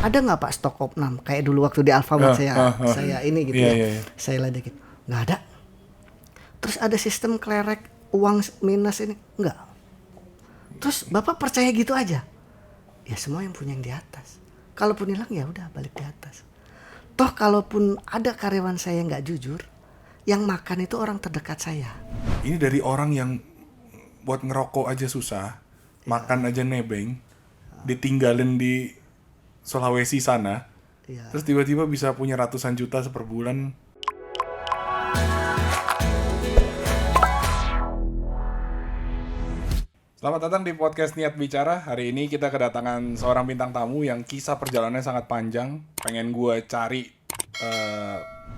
ada nggak Pak stok opnam kayak dulu waktu di Alfamart saya ini gitu ya. Saya ledekin, nggak ada. Terus ada sistem klerek uang minus ini, nggak. Terus Bapak percaya gitu aja? Ya semua yang punya yang di atas. Kalaupun hilang ya udah balik di atas. Toh kalaupun ada karyawan saya yang nggak jujur, yang makan itu orang terdekat saya. Ini dari orang yang buat ngerokok aja susah, makan aja nebeng, ditinggalin di Sulawesi sana, terus tiba-tiba bisa punya ratusan juta per bulan. Selamat datang di podcast Niat Bicara. Hari ini kita kedatangan seorang bintang tamu yang kisah perjalanannya sangat panjang. Pengen gue cari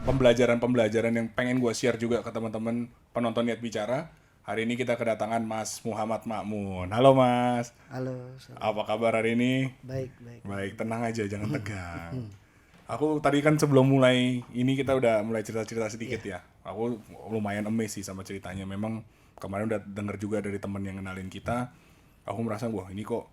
pembelajaran-pembelajaran yang pengen gue share juga ke teman-teman penonton Niat Bicara. Hari ini kita kedatangan Mas Muhammad Ma'mun. Halo Mas. Halo. Apa kabar hari ini? Baik. Baik, tenang aja, jangan tegang. Aku tadi kan sebelum mulai ini kita udah mulai cerita-cerita sedikit ya. Aku lumayan amazed sih sama ceritanya. Memang kemarin udah denger juga dari temen yang kenalin kita. Aku merasa wah ini kok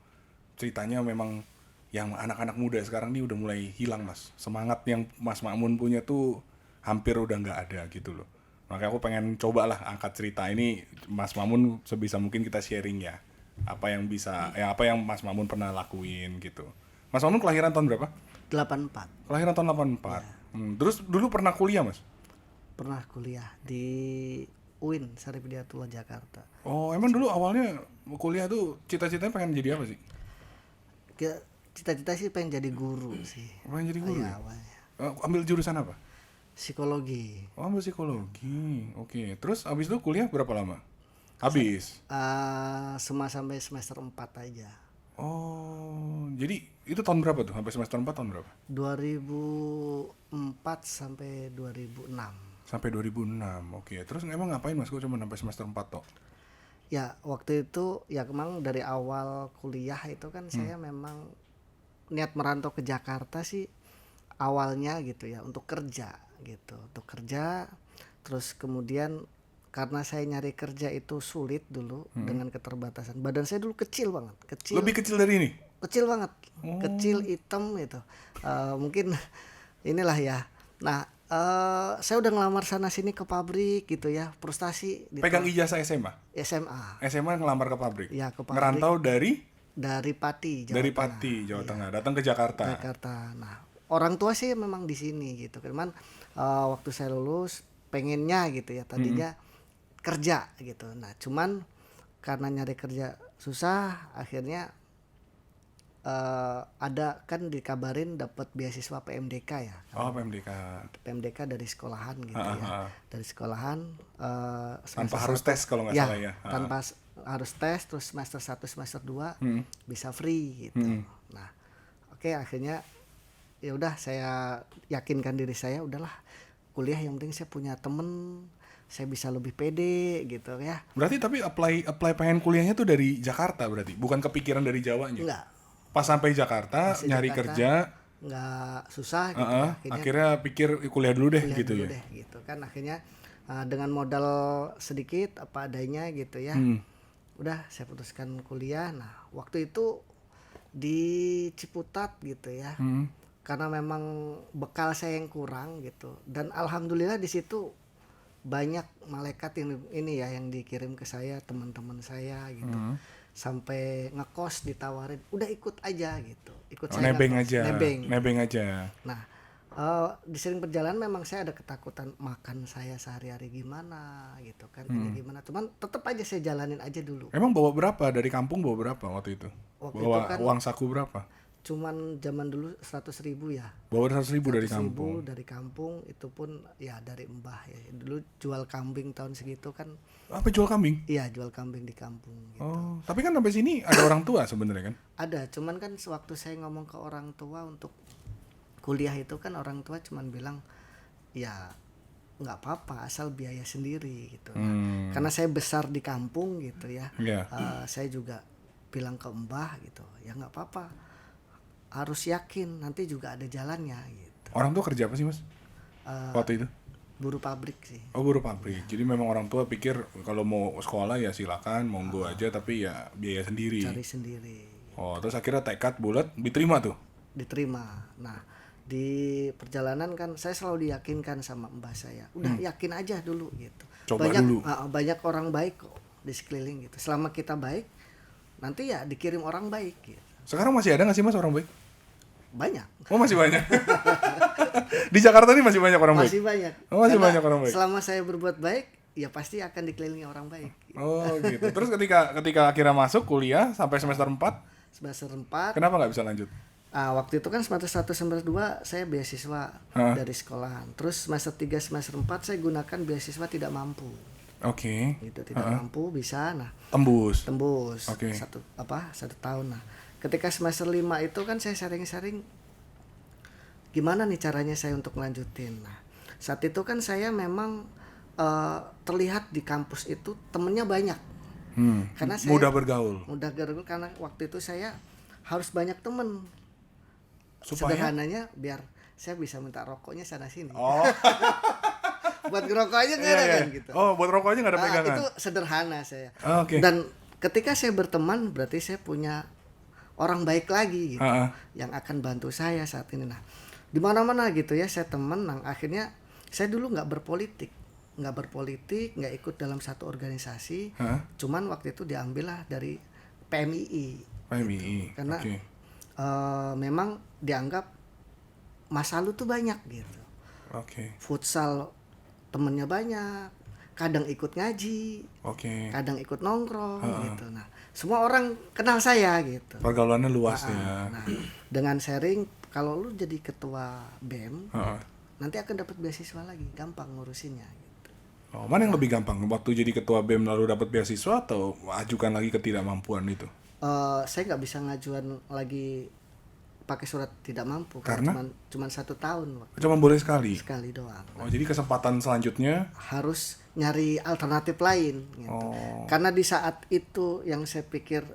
ceritanya memang yang anak-anak muda sekarang ini udah mulai hilang Mas. Semangat yang Mas Ma'mun punya tuh hampir udah nggak ada gitu loh. Makanya aku pengen coba lah angkat cerita ini Mas Ma'mun sebisa mungkin kita sharing ya. Apa yang Mas Ma'mun pernah lakuin gitu. Mas Ma'mun kelahiran tahun berapa? 84. Kelahiran tahun 84. Terus dulu pernah kuliah Mas? Pernah kuliah di UIN Syarif Hidayatullah Jakarta. Oh emang dulu awalnya kuliah tuh cita-citanya pengen jadi apa sih? Cita-cita sih pengen jadi guru sih. Pengen jadi guru ya? Awalnya. Ambil jurusan apa? Psikologi. Oh ambil psikologi. Oke. Terus abis itu kuliah berapa lama? Habis? Sampai semester 4 aja. Oh jadi itu tahun berapa tuh? Sampai semester 4 tahun berapa? 2004 sampai 2006. Sampai 2006, oke. Terus emang ngapain Mas? Kok cuma sampai semester 4 toh? Ya waktu itu ya memang dari awal kuliah itu kan saya memang niat merantau ke Jakarta sih awalnya gitu ya untuk kerja gitu. Untuk kerja terus kemudian karena saya nyari kerja itu sulit dulu dengan keterbatasan. Badan saya dulu kecil banget. Lebih kecil dari ini? Kecil banget. Kecil hitam gitu. Mungkin inilah ya. Nah saya udah ngelamar sana sini ke pabrik gitu ya, frustasi. Pegang ijazah SMA? SMA ngelamar ke pabrik? Ya, ke pabrik. Ngerantau dari Pati, Jawa dari Tengah. Pati, Jawa Tengah, datang ke Jakarta. Nah, orang tua sih memang di sini gitu. Cuman waktu saya lulus pengennya gitu ya, tadinya kerja gitu. Nah, cuman karena nyari kerja susah, akhirnya ada kan dikabarin dapat beasiswa PMDK ya. Oh PMDK. PMDK dari sekolahan gitu ya. Dari sekolahan tanpa harus tes kalau nggak salah ya. Tanpa harus tes, terus semester 1 semester 2 bisa free gitu. Nah, oke, akhirnya ya udah saya yakinkan diri saya udahlah kuliah yang penting saya punya temen, saya bisa lebih pede gitu ya. Berarti tapi apply pengen kuliahnya tuh dari Jakarta berarti, bukan kepikiran dari Jawanya? Enggak. Pas sampai Jakarta nyari kerja nggak susah gitu. Akhirnya pikir kuliah dulu deh gitu ya. Gitu kan akhirnya dengan modal sedikit apa adanya gitu ya. Udah saya putuskan kuliah. Nah, waktu itu di Ciputat gitu ya. Karena memang bekal saya yang kurang gitu. Dan alhamdulillah di situ banyak malaikat yang ini ya yang dikirim ke saya, teman-teman saya gitu. Sampai ngekos ditawarin udah ikut aja gitu, saya nebeng aja. Nah di sering perjalanan memang saya ada ketakutan makan saya sehari-hari gimana gitu kan, gimana, cuman tetap aja saya jalanin aja dulu. Emang bawa berapa dari kampung, bawa berapa waktu itu bawa kan, uang saku berapa? Cuman zaman dulu 100.000 ya. Bawa 100.000 dari kampung. Dari kampung itu pun ya dari mbah ya. Dulu jual kambing tahun segitu kan. Apa jual kambing? Iya, jual kambing di kampung gitu. Oh, tapi kan sampai sini ada orang tua sebenarnya kan? Ada, cuman kan sewaktu saya ngomong ke orang tua untuk kuliah itu kan orang tua cuman bilang ya nggak apa-apa asal biaya sendiri gitu. Nah, karena saya besar di kampung gitu ya. Saya juga bilang ke mbah gitu, ya nggak apa-apa. Harus yakin nanti juga ada jalannya gitu. Orang tua kerja apa sih Mas? Waktu itu? Buruh pabrik sih. Oh buruh pabrik. Jadi memang orang tua pikir kalau mau sekolah ya silakan, monggo aja, tapi ya biaya sendiri. Cari sendiri. Oh terus akhirnya tekad bulat diterima tuh? diterima. Nah, di perjalanan kan saya selalu diyakinkan sama mbah saya, udah yakin aja dulu gitu. Coba Banyak dulu. banyak orang baik kok di sekeliling gitu. Selama kita baik, nanti ya dikirim orang baik gitu. Sekarang masih ada nggak sih Mas orang baik? Banyak. Oh masih banyak. Di Jakarta ini masih banyak orang baik? Masih banyak. Oh masih Karena banyak orang baik? selama saya berbuat baik, ya pasti akan dikelilingi orang baik. Oh gitu. Terus ketika akhirnya masuk kuliah sampai semester 4, Semester 4, kenapa nggak bisa lanjut? waktu itu kan semester 1 semester 2 saya beasiswa dari sekolahan. Terus semester 3 semester 4 saya gunakan beasiswa tidak mampu. Oke. Gitu, tidak mampu bisa. Nah, Tembus. Oke. Oke. satu tahun. Nah, ketika semester 5 itu kan saya sharing-sharing gimana nih caranya saya untuk melanjutin. Nah, saat itu kan saya memang terlihat di kampus itu temennya banyak. Karena saya Mudah bergaul. karena waktu itu saya harus banyak temen. Supaya? Sederhananya biar saya bisa minta rokoknya sana sini. Oh. Buat ngerokok aja nggak ada kan gitu. Oh buat rokok aja nggak ada pegangan. Itu sederhana saya. Oke. Dan ketika saya berteman berarti saya punya orang baik lagi gitu yang akan bantu saya saat ini. Nah, di mana-mana gitu ya saya teman. Nah, akhirnya saya dulu nggak berpolitik, nggak ikut dalam satu organisasi. Cuman waktu itu diambillah dari PMII. PMII. Karena memang dianggap masa lalu tuh banyak gitu. Oke. Futsal temennya banyak, kadang ikut ngaji, kadang ikut nongkrong gitu. Nah, semua orang kenal saya gitu. Pergaulannya luas ya. Nah, dengan sharing kalau lu jadi ketua BEM, nanti akan dapat beasiswa lagi, gampang ngurusinnya gitu. Oh, mana yang lebih gampang? Waktu jadi ketua BEM lalu dapat beasiswa atau ajukan lagi ketidakmampuan itu? Saya nggak bisa ngajuan lagi pakai surat tidak mampu karena cuman 1 tahun. Cuma boleh sekali doang. Oh, jadi kesempatan selanjutnya harus nyari alternatif lain gitu. Karena di saat itu yang saya pikir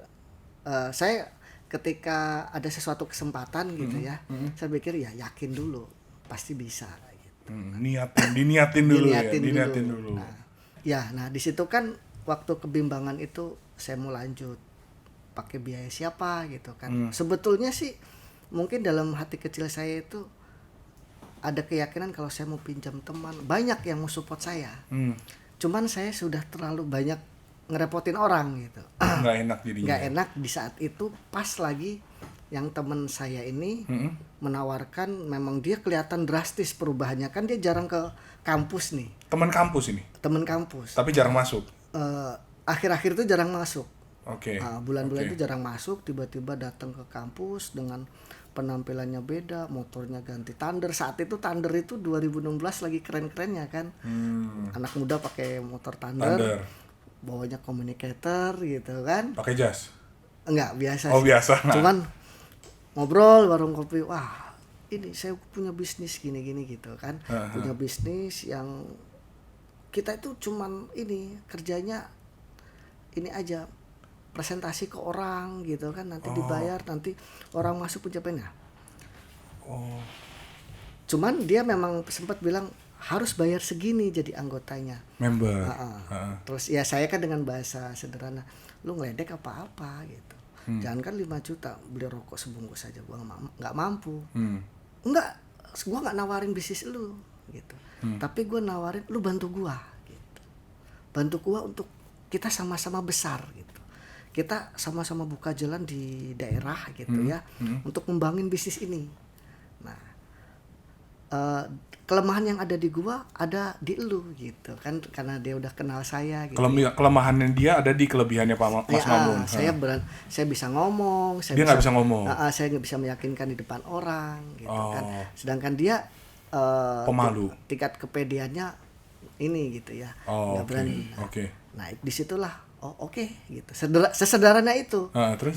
saya ketika ada sesuatu kesempatan gitu ya, saya pikir ya yakin dulu pasti bisa gitu. Diniatin dulu. Nah di situ kan waktu kebimbangan itu saya mau lanjut pakai biaya siapa gitu kan. Sebetulnya sih mungkin dalam hati kecil saya itu ada keyakinan kalau saya mau pinjam teman, banyak yang mau support saya. Cuman saya sudah terlalu banyak ngerepotin orang gitu. Nggak enak jadinya. Nggak enak di saat itu pas lagi yang teman saya ini menawarkan, memang dia kelihatan drastis perubahannya, kan dia jarang ke kampus nih. Teman kampus ini? Teman kampus. Tapi jarang masuk? Akhir-akhir itu jarang masuk. Oke. Bulan-bulan itu jarang masuk, tiba-tiba datang ke kampus dengan penampilannya beda, motornya ganti Thunder. Saat itu Thunder itu 2016 lagi keren-kerennya kan. Anak muda pakai motor Thunder. Bawanya communicator gitu kan. Pakai jas? Enggak, biasa. Oh, biasa. Cuman ngobrol warung kopi, wah, ini saya punya bisnis gini-gini gitu kan. Punya bisnis yang kita itu cuman ini kerjanya ini aja, presentasi ke orang gitu kan, nanti dibayar, nanti orang masuk pencapaiannya. Cuman dia memang sempat bilang harus bayar segini jadi anggotanya, member. Terus ya saya kan dengan bahasa sederhana, lu ngeledek apa-apa gitu. Jangan kan 5 juta beli rokok sebungkus saja, gua nggak mampu. Enggak, gua nggak nawarin bisnis lu gitu. Tapi gua nawarin lu bantu gua gitu. Bantu gua untuk kita sama-sama besar gitu. Kita sama-sama buka jalan di daerah gitu ya, untuk ngembangin bisnis ini. Nah, kelemahan yang ada di gua ada di lu gitu kan, karena dia udah kenal saya gitu. Kelemahannya dia ada di kelebihannya Pak Mas Mamun. Saya bisa ngomong, dia nggak bisa ngomong. Saya nggak bisa meyakinkan di depan orang gitu kan. Sedangkan dia pemalu. Tingkat kepedeannya ini gitu ya, nggak berani. Nah, disitulah oke gitu. Sesederhana itu. Terus?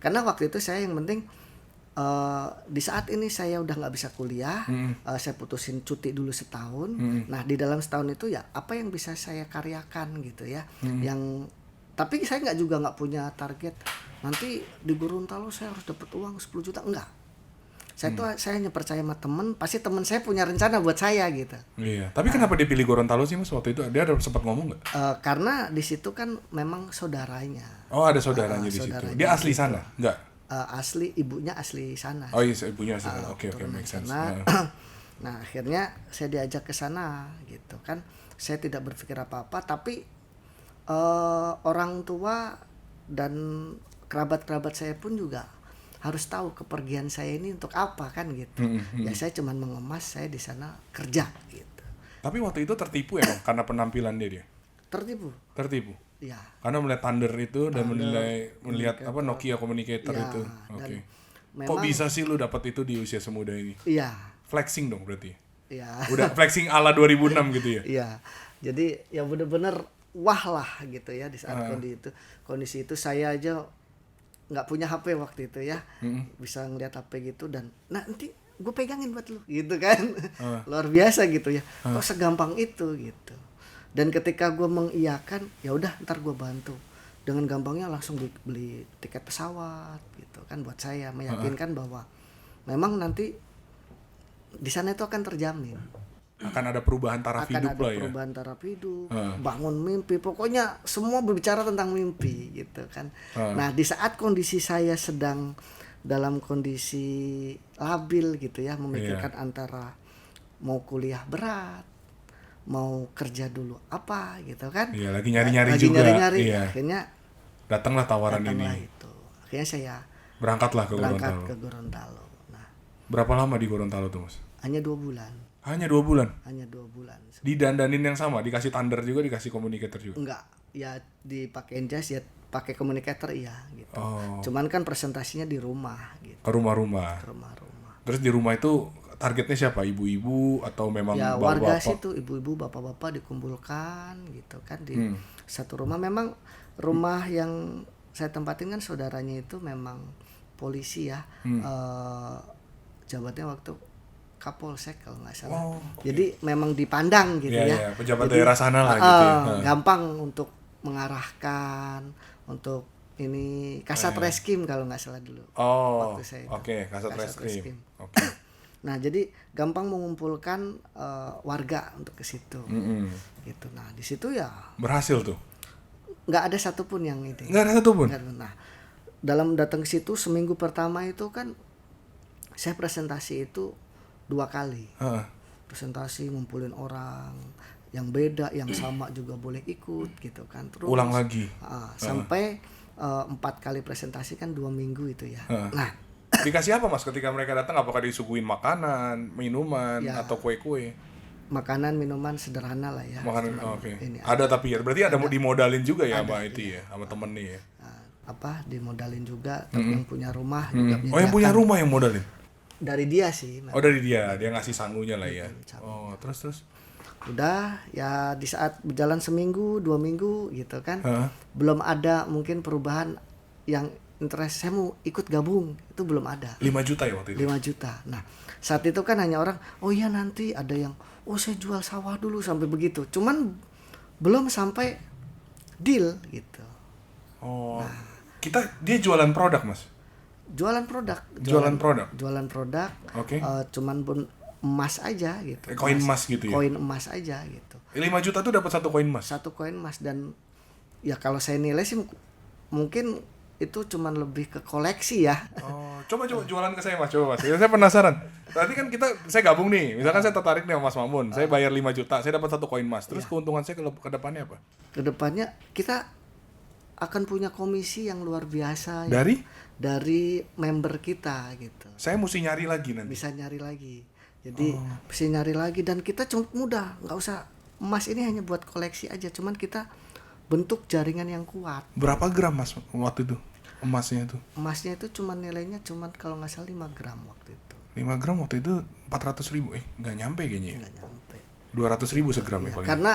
Karena waktu itu saya yang penting di saat ini saya udah nggak bisa kuliah, saya putusin cuti dulu setahun. Nah, di dalam setahun itu ya apa yang bisa saya karyakan gitu ya. Tapi saya nggak punya target nanti di Gorontalo saya harus dapat uang 10 juta, enggak. Saya hanya percaya sama temen, pasti temen saya punya rencana buat saya gitu. Iya. Tapi kenapa dia pilih Gorontalo sih Mas waktu itu? Dia ada sempat ngomong nggak? Karena di situ kan memang saudaranya. Oh, ada saudaranya di situ. Dia asli sana? Enggak? asli, ibunya asli sana. Oh iya, ibunya sih. Oke, Keturunan make sense. sana. Nah akhirnya saya diajak ke sana gitu kan. Saya tidak berpikir apa-apa, tapi orang tua dan kerabat-kerabat saya pun juga harus tahu kepergian saya ini untuk apa kan gitu. Ya saya cuman mengemas saya di sana kerja gitu. Tapi waktu itu tertipu emang karena penampilan dia. Tertipu. Ya. Karena melihat Thunder itu dan melihat apa Nokia Communicator Ya, itu. dan Oke. Kok memang bisa sih lu dapat itu di usia semuda ini? iya. Flexing dong berarti. Iya. Udah flexing ala 2006 gitu ya. Iya. Jadi ya bener-bener wah lah gitu ya di saat kondisi itu saya aja nggak punya HP waktu itu ya. Bisa ngeliat HP gitu dan nanti gue pegangin buat lu gitu kan. Luar biasa gitu ya. Kok segampang itu gitu. Dan ketika gue mengiyakan, ya udah ntar gue bantu. Dengan gampangnya langsung beli tiket pesawat gitu kan buat saya meyakinkan bahwa memang nanti di sana itu akan terjamin. Akan ada perubahan taraf hidup lah ya. Akan ada perubahan taraf hidup, bangun mimpi, pokoknya semua berbicara tentang mimpi gitu kan. Nah di saat kondisi saya sedang dalam kondisi labil gitu ya, memikirkan antara mau kuliah berat, mau kerja dulu apa gitu kan. Iya, lagi nyari-nyari lagi juga. nyari-nyari. Iya. Akhirnya Datanglah tawaran datanglah ini. itu. Akhirnya saya Berangkatlah ke berangkat Gorontalo. ke Gorontalo. Nah, Berapa lama di Gorontalo tuh, Mas? hanya 2 bulan. Hanya 2 bulan. Hanya 2 bulan. Didandanin yang sama, dikasih Thunder juga, dikasih Communicator juga. Enggak, ya dipakein jas, ya pakai communicator iya gitu. Oh. Cuman kan presentasinya di rumah gitu, Ke rumah-rumah. ke rumah-rumah. Terus di rumah itu targetnya siapa? Ibu-ibu atau memang Ya warga bapak-bapak? situ, ibu-ibu, bapak-bapak dikumpulkan gitu kan di satu rumah. Memang rumah yang saya tempatin kan saudaranya itu memang polisi ya. Jabatnya waktu Kapolsek kalau nggak salah. Oh, Jadi memang dipandang gitu Iya, ya. iya, pejabat Jadi, daerah sana lah gitu ya. Gampang untuk mengarahkan, untuk ini kasat reskim kalau nggak salah dulu. Oh, Waktu saya itu. oke, Kasat Kasat Reskrim. Reskrim. Oke. Nah jadi gampang mengumpulkan warga untuk ke situ. Gitu. Nah di situ ya Berhasil tuh? nggak ada satupun yang ini. Nggak ada satupun? Nggak ada. Nah dalam datang ke situ seminggu pertama itu kan saya presentasi itu 2 kali. Presentasi ngumpulin orang yang beda, yang sama juga boleh ikut gitu kan. Terus Ulang lagi? sampai 4 kali presentasi kan 2 minggu itu ya. Nah Dikasih apa, Mas, ketika mereka datang? Apakah disuguhin makanan, minuman, Ya. atau kue-kue? makanan minuman sederhana lah ya. Makanan, Cuman oke. ini Ada tapi ya, berarti ada dimodalin juga ya sama itu ya, sama temennya ya? dimodalin juga, tapi yang punya rumah juga Oh, yang punya rumah yang modalin? dari dia sih. Oh, dari dia ngasih sangunya lah ya. Oh, terus? Udah ya di saat berjalan seminggu 2 minggu gitu kan, belum ada mungkin perubahan yang interest saya mau ikut gabung, itu belum ada. 5 juta ya waktu itu? 5 juta. Nah saat itu kan hanya orang, oh iya nanti ada yang, oh saya jual sawah dulu sampai begitu. Cuman belum sampai deal gitu. Oh, dia jualan produk, Mas? Jualan produk. Jualan produk. Oke. Cuman pun emas aja gitu. Koin emas gitu ya? Koin emas aja gitu. 5 juta tuh dapat 1 koin emas? 1 koin emas, dan ya kalau saya nilai sih mungkin itu cuman lebih ke koleksi ya. Oh, coba jualan ke saya, Mas. Coba, Mas. Ya, saya penasaran. Berarti kan saya gabung nih. Misalkan saya tertarik nih sama Mas Mamun. Saya bayar 5 juta, saya dapat 1 koin emas. Terus keuntungan saya ke depannya apa? Kedepannya kita akan punya komisi yang luar biasa ya, Dari? dari member kita gitu. Saya mesti nyari lagi nanti. Bisa nyari lagi. Jadi bisa nyari lagi, dan kita cuma mudah, nggak usah emas ini hanya buat koleksi aja, cuman kita bentuk jaringan yang kuat. Berapa gram, Mas, waktu itu? Emasnya itu? Emasnya itu cuman nilainya cuman kalau nggak salah 5 gram waktu itu. 5 gram waktu itu 400.000. Nggak nyampe kayaknya ya? Nggak nyampe. 200.000 segram ya paling. Karena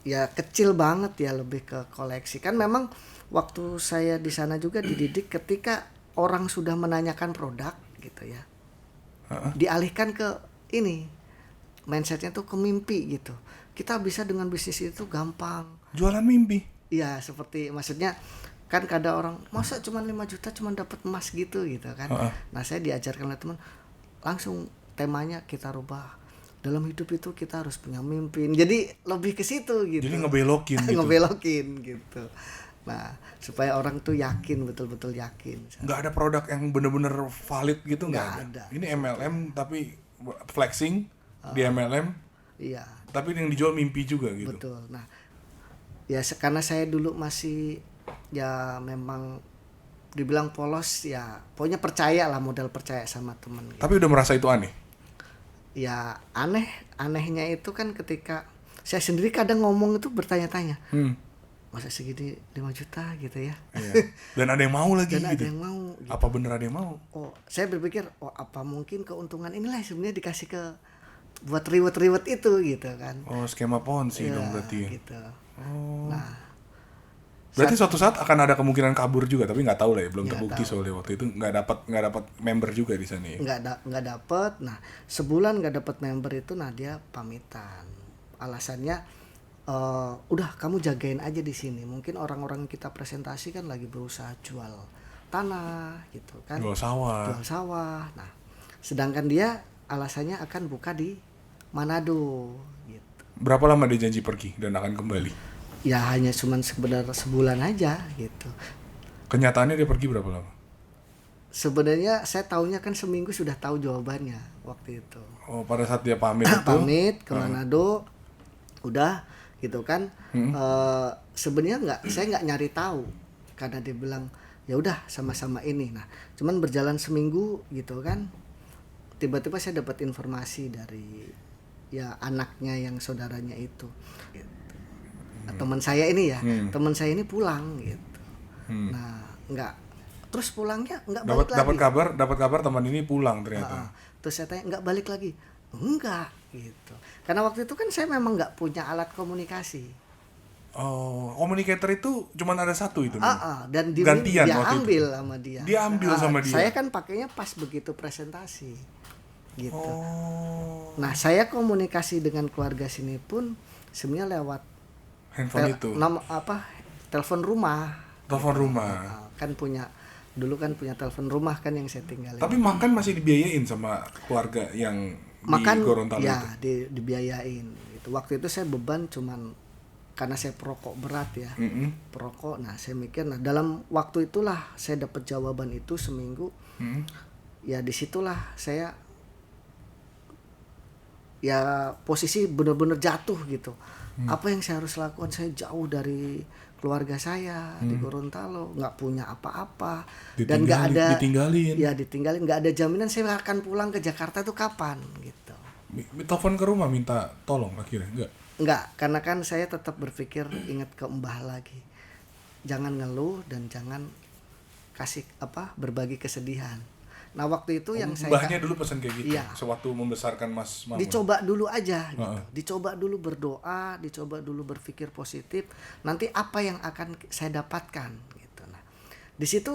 ya kecil banget ya, lebih ke koleksi. Kan memang waktu saya di sana juga dididik ketika orang sudah menanyakan produk gitu ya. Dialihkan ke ini. Mindsetnya tuh ke mimpi gitu. Kita bisa dengan bisnis itu gampang. Jualan mimpi? Iya, seperti maksudnya kan kadang orang masa cuma 5 juta cuma dapat emas gitu kan. Nah, saya diajarkan oleh teman, langsung temanya kita rubah. Dalam hidup itu kita harus punya mimpi. Jadi lebih ke situ gitu. Jadi ngebelokin gitu. Ngebelokin gitu. Nah, supaya orang tuh yakin, betul-betul yakin. Nggak ada produk yang bener-bener valid gitu, nggak Nggak ada. ada. Ini MLM tapi flexing di MLM, Iya, tapi yang dijual mimpi juga gitu. betul. Nah, ya karena saya dulu masih ya memang dibilang polos ya, pokoknya percaya lah, modal percaya sama temen gitu. Tapi udah merasa itu aneh. Ya anehnya itu kan ketika saya sendiri kadang ngomong itu bertanya-tanya, masa segini 5 juta gitu ya. Iya. Dan ada yang mau lagi Dan gitu. ada yang mau gitu. Apa bener ada yang mau? Oh, saya berpikir apa mungkin keuntungan inilah sebenarnya dikasih ke buat reward itu gitu kan. Oh, skema Ponzi Ya, dong berarti ya. gitu. Oh. Nah, Berarti suatu saat akan ada kemungkinan kabur juga, tapi nggak tahu lah ya, belum Nggak terbukti tahu. soalnya waktu itu nggak dapat member juga di sana ya. nggak dapet. Nah, sebulan nggak dapet member itu, nah dia pamitan. Alasannya udah kamu jagain aja di sini. Mungkin orang-orang kita presentasi kan lagi berusaha jual tanah gitu kan. Jual sawah. Jual sawah. Nah, sedangkan dia alasannya akan buka di Manado gitu. Berapa lama dia janji pergi dan akan kembali? Ya hanya cuman sebulan aja gitu. Kenyataannya dia pergi berapa lama? Sebenarnya saya tahunya kan seminggu sudah tahu jawabannya waktu itu. Oh, pada saat dia pamit itu. Pamit ke Manado, udah gitu kan. Sebenarnya saya nggak nyari tahu karena dia bilang ya udah sama-sama ini. Nah, cuman berjalan seminggu gitu kan, tiba-tiba saya dapat informasi dari ya anaknya yang saudaranya itu. Gitu. Teman saya ini ya, teman saya ini pulang gitu. Nah, terus pulangnya nggak balik lagi. Dapat kabar teman ini pulang ternyata. Terus saya tanya, nggak balik lagi? Enggak gitu. Karena waktu itu kan saya memang nggak punya alat komunikasi. Oh, communicator itu cuma ada satu itu. Dan Gantian dia waktu ambil itu. sama dia. Dia ambil sama dia. Saya kan pakainya pas begitu presentasi gitu. Oh. Nah, saya komunikasi dengan keluarga sini pun sebenarnya lewat Handphone itu. telepon rumah. Telepon rumah. Dulu kan punya telepon rumah kan yang saya tinggalin. Tapi makan masih dibiayain sama keluarga yang Makan di Gorontalo ya itu. dibiayain gitu. Waktu itu saya beban cuman karena saya perokok berat ya. Perokok. Nah, saya mikir dalam waktu itulah saya dapat jawaban itu seminggu. Ya disitulah saya ya posisi benar-benar jatuh gitu. Apa yang saya harus lakukan? Saya jauh dari keluarga saya di Gorontalo, nggak punya apa-apa dan nggak ada ditinggalin, nggak ada jaminan saya akan pulang ke Jakarta itu kapan gitu. Telepon ke rumah minta tolong akhirnya Nggak, karena kan saya tetap berpikir ingat ke Mbah lagi, jangan ngeluh dan jangan berbagi kesedihan. Nah, waktu itu yang Mbahnya dulu pesan kayak gitu. Iya. Sewaktu membesarkan Mas Mamun. Dicoba dulu aja gitu. Dicoba dulu berdoa, dicoba dulu berpikir positif. Nanti apa yang akan saya dapatkan gitu. Nah, di situ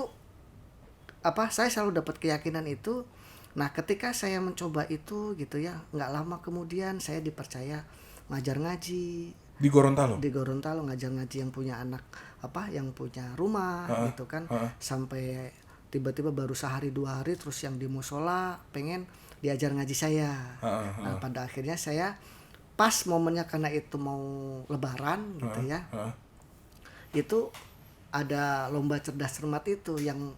saya selalu dapat keyakinan itu. Nah, ketika saya mencoba itu gitu ya, nggak lama kemudian saya dipercaya ngajar ngaji di Gorontalo. Di Gorontalo ngajar ngaji yang punya anak yang punya rumah gitu kan. Sampai tiba-tiba baru sehari 2 hari terus yang di musola pengen diajar ngaji saya. Nah, pada akhirnya saya pas momennya karena itu mau lebaran gitu ya. Itu ada lomba cerdas cermat itu yang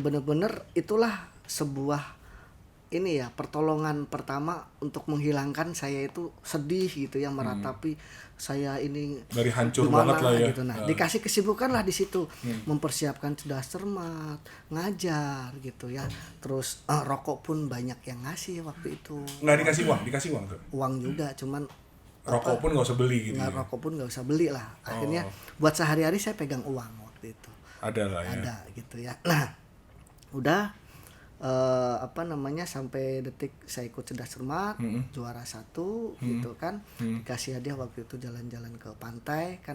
benar-benar itulah sebuah pertolongan pertama untuk menghilangkan saya itu sedih gitu ya, meratapi saya ini dari hancur banget lah ya gitu. Nah, dikasih kesibukan lah di situ, mempersiapkan cerdas cermat, ngajar gitu ya. Terus rokok pun banyak yang ngasih waktu itu. Nggak dikasih uang tuh? Uang juga, cuman rokok pun nggak usah beli gitu. Rokok pun nggak usah beli lah. Akhirnya buat sehari-hari saya pegang uang waktu itu. Ada lah ya. Ada gitu ya. Nah, udah sampai detik saya ikut cerdas cermat, juara 1 gitu kan. Dikasih hadiah waktu itu jalan-jalan ke pantai kan.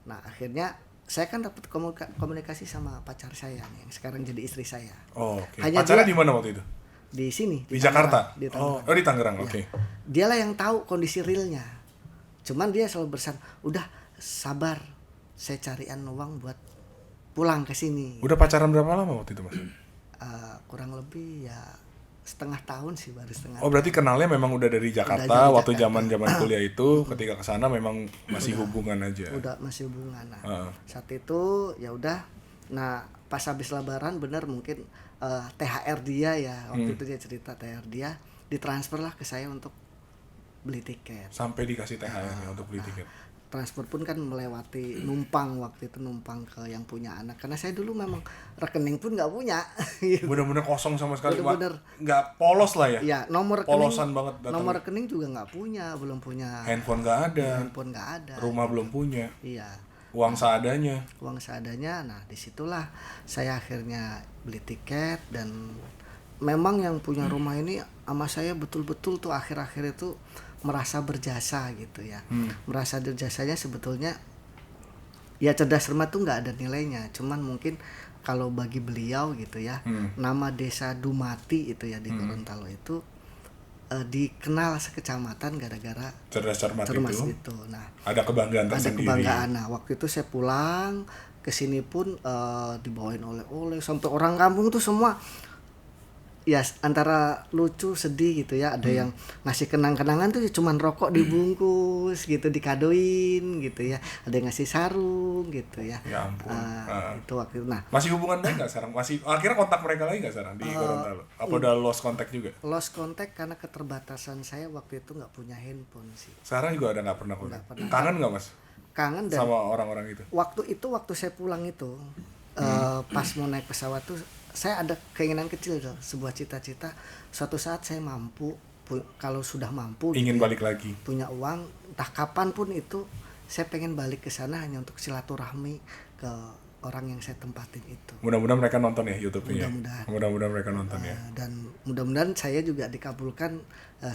Nah, akhirnya saya kan dapat komunikasi sama pacar saya nih, yang sekarang jadi istri saya. Oh, oke. Pacarnya di mana waktu itu? Di sini, di Jakarta. Di Tangerang. Di Tangerang, ya. Oke. Dialah yang tahu kondisi realnya. Cuman dia selalu bersan, udah sabar, saya carian uang buat pulang ke sini. Udah pacaran berapa lama waktu itu, Mas? Kurang lebih ya setengah tahun sih, baru setengah. Oh berarti kenalnya memang udah dari Jakarta dari waktu Jakarta. zaman kuliah itu, ketika kesana memang masih hubungan aja. Udah masih hubungan. Nah, saat itu ya udah. Nah, pas habis lebaran bener mungkin THR dia ya, waktu itu dia cerita THR dia ditransfer lah ke saya untuk beli tiket. Sampai dikasih THR untuk beli tiket. Transport pun kan melewati numpang, waktu itu numpang ke yang punya anak, karena saya dulu memang rekening pun nggak punya. Gitu. Bener-bener kosong sama sekali, Bener-bener nggak polos lah ya. Ya, nomor rekening, Polosan banget datang. nomor rekening juga nggak punya, belum punya. Handphone nggak ada. Handphone nggak ada. Rumah belum punya. Iya. Uang seadanya. Uang seadanya. Nah, disitulah saya akhirnya beli tiket, dan memang yang punya rumah ini sama saya betul-betul tuh akhir-akhir itu merasa berjasa gitu ya. Merasa berjasanya sebetulnya ya cerdas cermat tuh nggak ada nilainya, cuman mungkin kalau bagi beliau gitu ya, nama desa Dumati itu ya di Gorontalo itu dikenal sekecamatan gara-gara cerdas cermat itu. Nah, ada kebanggaan ada tersendiri. kebanggaan. Nah, waktu itu saya pulang ke sini pun dibawain oleh-oleh sampai orang kampung tuh semua ya antara lucu sedih gitu ya. Ada yang ngasih kenang-kenangan tuh cuman rokok dibungkus gitu, dikadoin gitu ya. Ada yang ngasih sarung gitu ya. Ya ampun. Itu waktu itu. Nah, Masih hubungan baik nggak sekarang? Masih akhirnya kontak mereka lagi nggak sekarang di Gorontalo? Apa udah lost contact juga? lost contact karena keterbatasan saya waktu itu nggak punya handphone sih. Sekarang juga ada nggak pernah kontak? Nggak pernah. Kangen nggak mas? Kangen, dan Sama orang-orang itu? waktu saya pulang itu pas mau naik pesawat tuh saya ada keinginan kecil tuh, sebuah cita-cita suatu saat saya mampu, kalau sudah mampu Ingin gitu, balik lagi? punya uang, entah kapan pun itu saya pengen balik ke sana hanya untuk silaturahmi ke orang yang saya tempatin itu. Mudah-mudahan mereka nonton ya YouTube-nya. Mudah-mudahan. Mudah-mudahan mereka nonton ya. Dan mudah-mudahan saya juga dikabulkan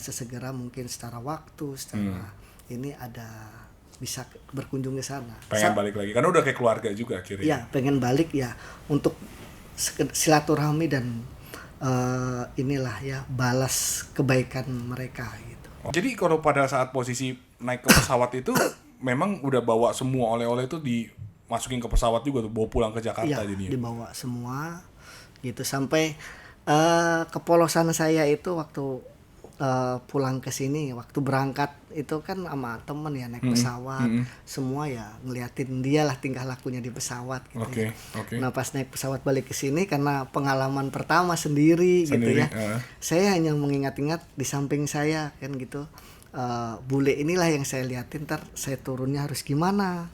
sesegera mungkin secara waktu, secara ini ada bisa berkunjung ke sana. Pengen balik lagi karena udah kayak keluarga juga akhirnya. Ya, pengen balik ya untuk silaturahmi dan inilah ya, balas kebaikan mereka gitu. Jadi kalau pada saat posisi naik ke pesawat itu memang udah bawa semua oleh-oleh itu dimasukin ke pesawat juga tuh, bawa pulang ke Jakarta Ya, jadinya. dibawa semua gitu sampai kepolosan saya itu waktu pulang ke sini, waktu berangkat itu kan sama temen ya naik pesawat, semua ya ngeliatin dia lah tingkah lakunya di pesawat gitu. Oke. Nah, pas naik pesawat balik ke sini karena pengalaman pertama sendiri gitu ya, saya hanya mengingat-ingat di samping saya kan gitu, bule inilah yang saya liatin, ntar saya turunnya harus gimana,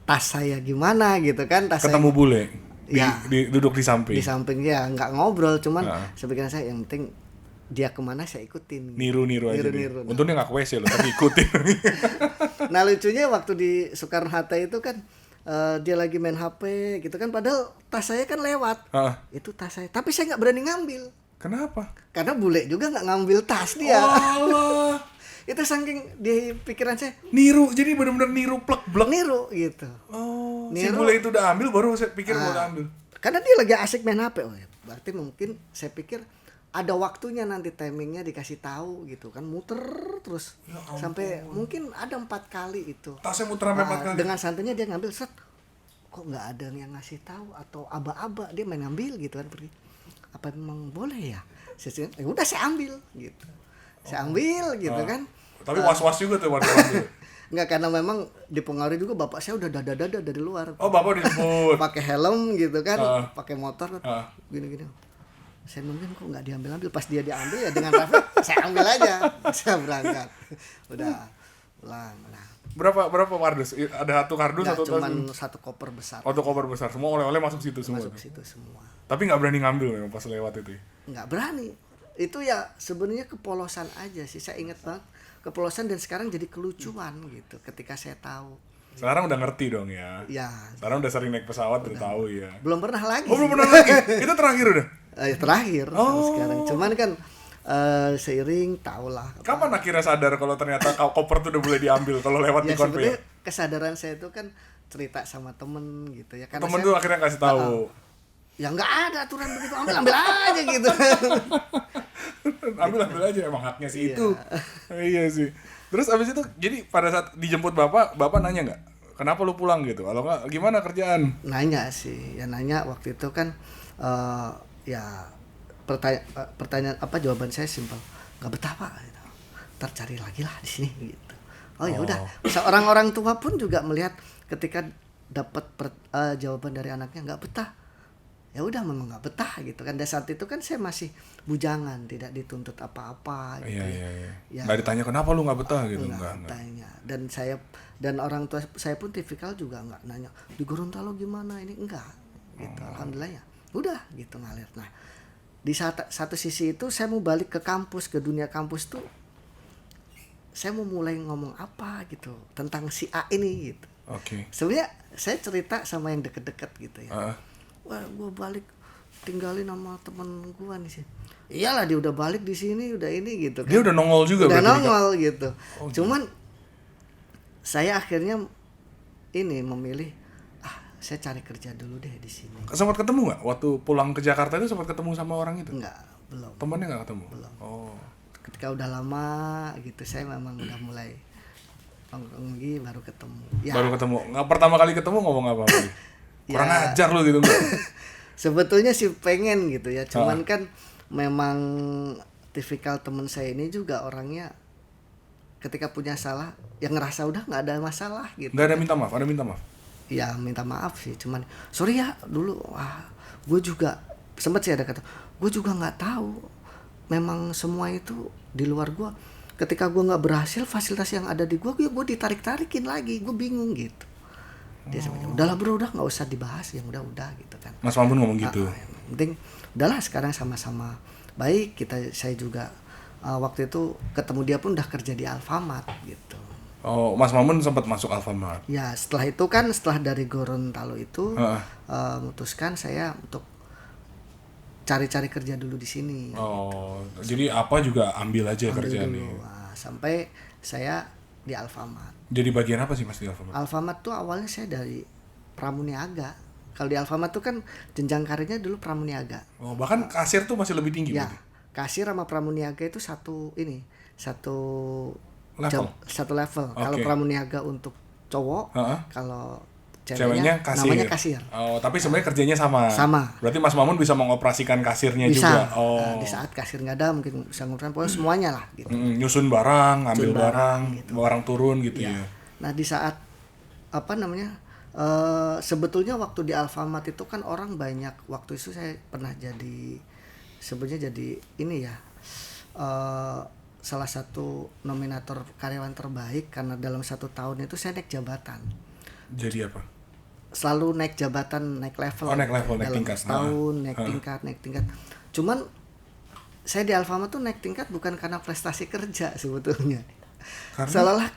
tas saya gimana gitu kan, tas Ketemu saya, bule? Ya. Duduk di samping? di samping ya, nggak ngobrol, cuman sebagian saya yang penting dia kemana saya ikutin. Niru-niru aja Niru-niru. deh. Untungnya nggak ke WC loh, tapi ikutin. Nah, lucunya waktu di Soekarno-Hatta itu kan dia lagi main HP gitu kan, padahal tas saya kan lewat. Itu tas saya, tapi saya nggak berani ngambil. Kenapa? Karena bule juga nggak ngambil tas dia. Allah. Itu saking di pikiran saya, Niru, jadi benar-benar niru plek-blek. niru gitu. Oh, si Niru. bule itu udah ambil baru saya pikir mau ambil. Karena dia lagi asik main HP. Oh ya, berarti mungkin saya pikir ada waktunya nanti timingnya dikasih tahu gitu kan, muter terus sampai mungkin ada 4 kali itu. Tasnya muter sampai 4 kali. Dengan santainya dia ngambil, set, kok nggak ada yang ngasih tahu, atau aba-aba dia main ngambil gitu kan, pergi. Apa memang boleh ya? Udah saya ambil gitu. Saya ambil gitu kan. Tapi was-was juga tuh waktu ambil. Enggak, karena memang dipengaruhi juga bapak saya udah dada-dada dari luar. Oh, bapak dijemput. Pakai helm gitu kan, pakai motor gini-gini. Saya nungguin kok nggak diambil-ambil, pas dia diambil ya dengan refleks saya ambil aja, saya berangkat. Udah pulang. Nah, Berapa kardus? Ada satu kardus nggak, atau cuman satu koper besar. Satu koper besar. Semua oleh-oleh masuk situ semua. Masuk situ semua. Tapi nggak berani ngambil memang pas lewat itu. Nggak berani. Itu ya sebenarnya kepolosan aja sih, saya ingat banget kepolosan, dan sekarang jadi kelucuan gitu ketika saya tahu. Sekarang udah ngerti dong ya. Ya. Sekarang udah sering naik pesawat udah tahu ya. Belum pernah lagi. Oh, belum sih. pernah lagi. Itu terakhir udah. Terakhir sampai sekarang. Cuman kan seiring tahulah. Kapan akhirnya sadar kalau ternyata koper tuh udah boleh diambil kalau lewat di Ya konvoy? sebenarnya kesadaran saya itu kan cerita sama temen gitu ya. Karena Temen saya, tuh akhirnya kasih tahu. ya nggak ada aturan begitu, ambil aja gitu. ambil aja emang haknya sih itu. Iya sih. Terus abis itu jadi pada saat dijemput bapak nanya nggak? Kenapa lu pulang gitu? Kalau nggak gimana kerjaan? Nanya sih, ya nanya waktu itu kan ya pertanyaan apa, jawaban saya simpel, nggak betah Pak gitu. Ntar cari lagi lah di sini gitu. Oh ya udah, seorang orang tua pun juga melihat ketika dapat jawaban dari anaknya nggak betah, ya udah memang nggak betah gitu kan. Dan saat itu kan saya masih bujangan, tidak dituntut apa-apa gitu. Iya. Ya, Nggak ditanya kenapa lu nggak betah gitu, enggak enggak. tanya. Dan orang tua saya pun tipikal juga nggak nanya di Gorontalo gimana ini, enggak gitu. Alhamdulillah ya udah gitu ngalir. Nah di satu sisi itu saya mau balik ke kampus, ke dunia kampus tuh saya mau mulai ngomong apa gitu tentang si A ini gitu. Oke. Sebenarnya saya cerita sama yang deket-deket gitu ya. Wah gue balik tinggalin sama temen gue nih sih. Iyalah dia udah balik di sini udah ini gitu kan. Dia udah nongol juga udah berarti nongol gitu. Oh, Cuman saya akhirnya ini memilih saya cari kerja dulu deh di sini. Sempat ketemu nggak waktu pulang ke Jakarta itu, sempat ketemu sama orang itu? Enggak, belum. Temannya nggak ketemu? Belum. Oh. Ketika udah lama gitu saya memang udah mulai nongkrong lagi baru ketemu. Ya. Baru ketemu. Nggak, pertama kali ketemu ngomong apa lagi? Kurang ajar lu gitu enggak? Sebetulnya sih pengen gitu ya, cuman kan memang tipikal temen saya ini juga orangnya ketika punya salah yang ngerasa udah nggak ada masalah gitu. Nggak ada minta maaf, ada minta maaf. Ya minta maaf sih, cuman sorry ya dulu gue juga sempat sih ada kata gue juga nggak tahu, memang semua itu di luar gue. Ketika gue nggak berhasil, fasilitas yang ada di gue ditarik-tarikin lagi, gue bingung gitu. Dia sampai udahlah bro, udah nggak usah dibahas, yang udah gitu kan. Mas Mamun ngomong gitu. Yang penting udahlah sekarang sama-sama baik kita. Saya juga waktu itu ketemu dia pun udah kerja di Alfamart gitu. Oh, Mas Mamun sempat masuk Alfamart. Ya setelah itu kan, setelah dari Gorontalo itu memutuskan saya untuk cari-cari kerja dulu di sini. Oh, jadi apa juga ambil aja kerjaan nih. Sampai saya di Alfamart. Jadi bagian apa sih Mas di Alfamart? Alfamart tuh awalnya saya dari pramuniaga. Kalau di Alfamart tuh kan jenjang karirnya dulu pramuniaga. Oh, bahkan kasir tuh masih lebih tinggi Ya, berarti? kasir sama pramuniaga itu satu Level? satu level. Okay. Kalau pramuniaga untuk cowok, kalau ceweknya kasir. namanya kasir. Oh, tapi sebenarnya kerjanya sama. Sama. Berarti Mas Mamun bisa mengoperasikan kasirnya Bisa. juga. Oh. Nah, di saat kasir nggak ada mungkin bisa nguruskan pokoknya semuanya lah gitu. Nyusun barang, ngambil barang, gitu. barang turun gitu ya. Nah di saat sebetulnya waktu di Alfamart itu kan orang banyak. Waktu itu saya pernah sebenarnya jadi ini ya, salah satu nominator karyawan terbaik karena dalam 1 tahun itu saya naik jabatan. Jadi apa? Selalu naik jabatan, naik level. Oh, naik level, naik dalam tingkat. Setahun naik tingkat. Cuman saya di Alfamart tuh naik tingkat bukan karena prestasi kerja sebetulnya. Karena? Seolah-olah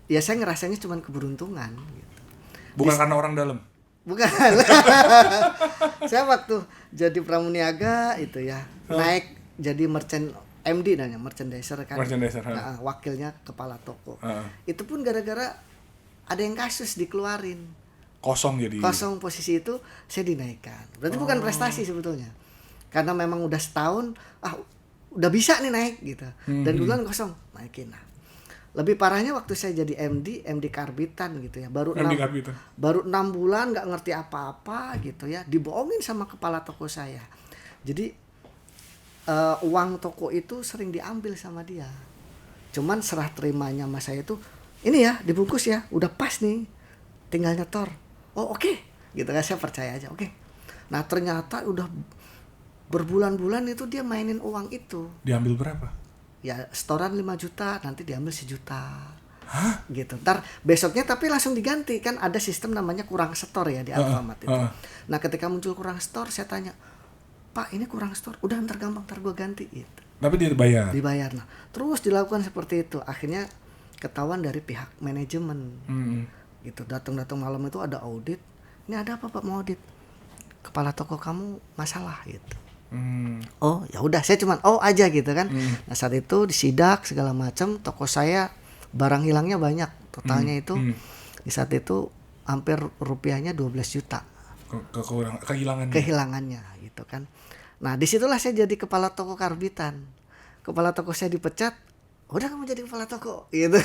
ya saya ngerasanya cuman keberuntungan gitu. Bukan karena orang dalam. Bukan. Saya waktu jadi pramuniaga itu ya, naik jadi MD namanya, merchandiser kan. Merchandiser. Nah, wakilnya kepala toko. Itu pun gara-gara ada yang kasus dikeluarin. Kosong Posisi itu saya dinaikkan. Berarti bukan prestasi sebetulnya. Karena memang udah setahun, udah bisa nih naik gitu. Dan duluan kosong, naikin. Nah, lebih parahnya waktu saya jadi MD Karbitan gitu ya. Baru 6 bulan nggak ngerti apa-apa gitu ya. Dibohongin sama kepala toko saya. Jadi uang toko itu sering diambil sama dia. Cuman serah terimanya sama saya itu, ini ya dibungkus ya, udah pas nih, tinggal nyetor. Oh oke. Gitu kan, saya percaya aja, oke. Nah ternyata udah berbulan-bulan itu dia mainin uang itu. Diambil berapa? Ya setoran 5 juta, nanti diambil 1 juta. Hah? Gitu. Ntar besoknya tapi langsung diganti, kan ada sistem namanya kurang setor ya di Alfamart itu. Nah ketika muncul kurang setor, saya tanya, Pak ini kurang setor, udah ntar gampang, ntar gue ganti gitu. Tapi dibayar? Dibayar. Nah terus dilakukan seperti itu. Akhirnya ketahuan dari pihak manajemen. Gitu, datang malam itu ada audit. Ini ada apa Pak mau audit? Kepala toko kamu masalah gitu. Oh ya udah, saya cuman aja gitu kan. Nah saat itu disidak segala macam, toko saya barang hilangnya banyak, totalnya itu di saat itu hampir rupiahnya 12 juta kehilangannya gitu kan. Nah disitulah saya jadi kepala toko Karbitan. Kepala toko saya dipecat, udah kamu jadi kepala toko gitu.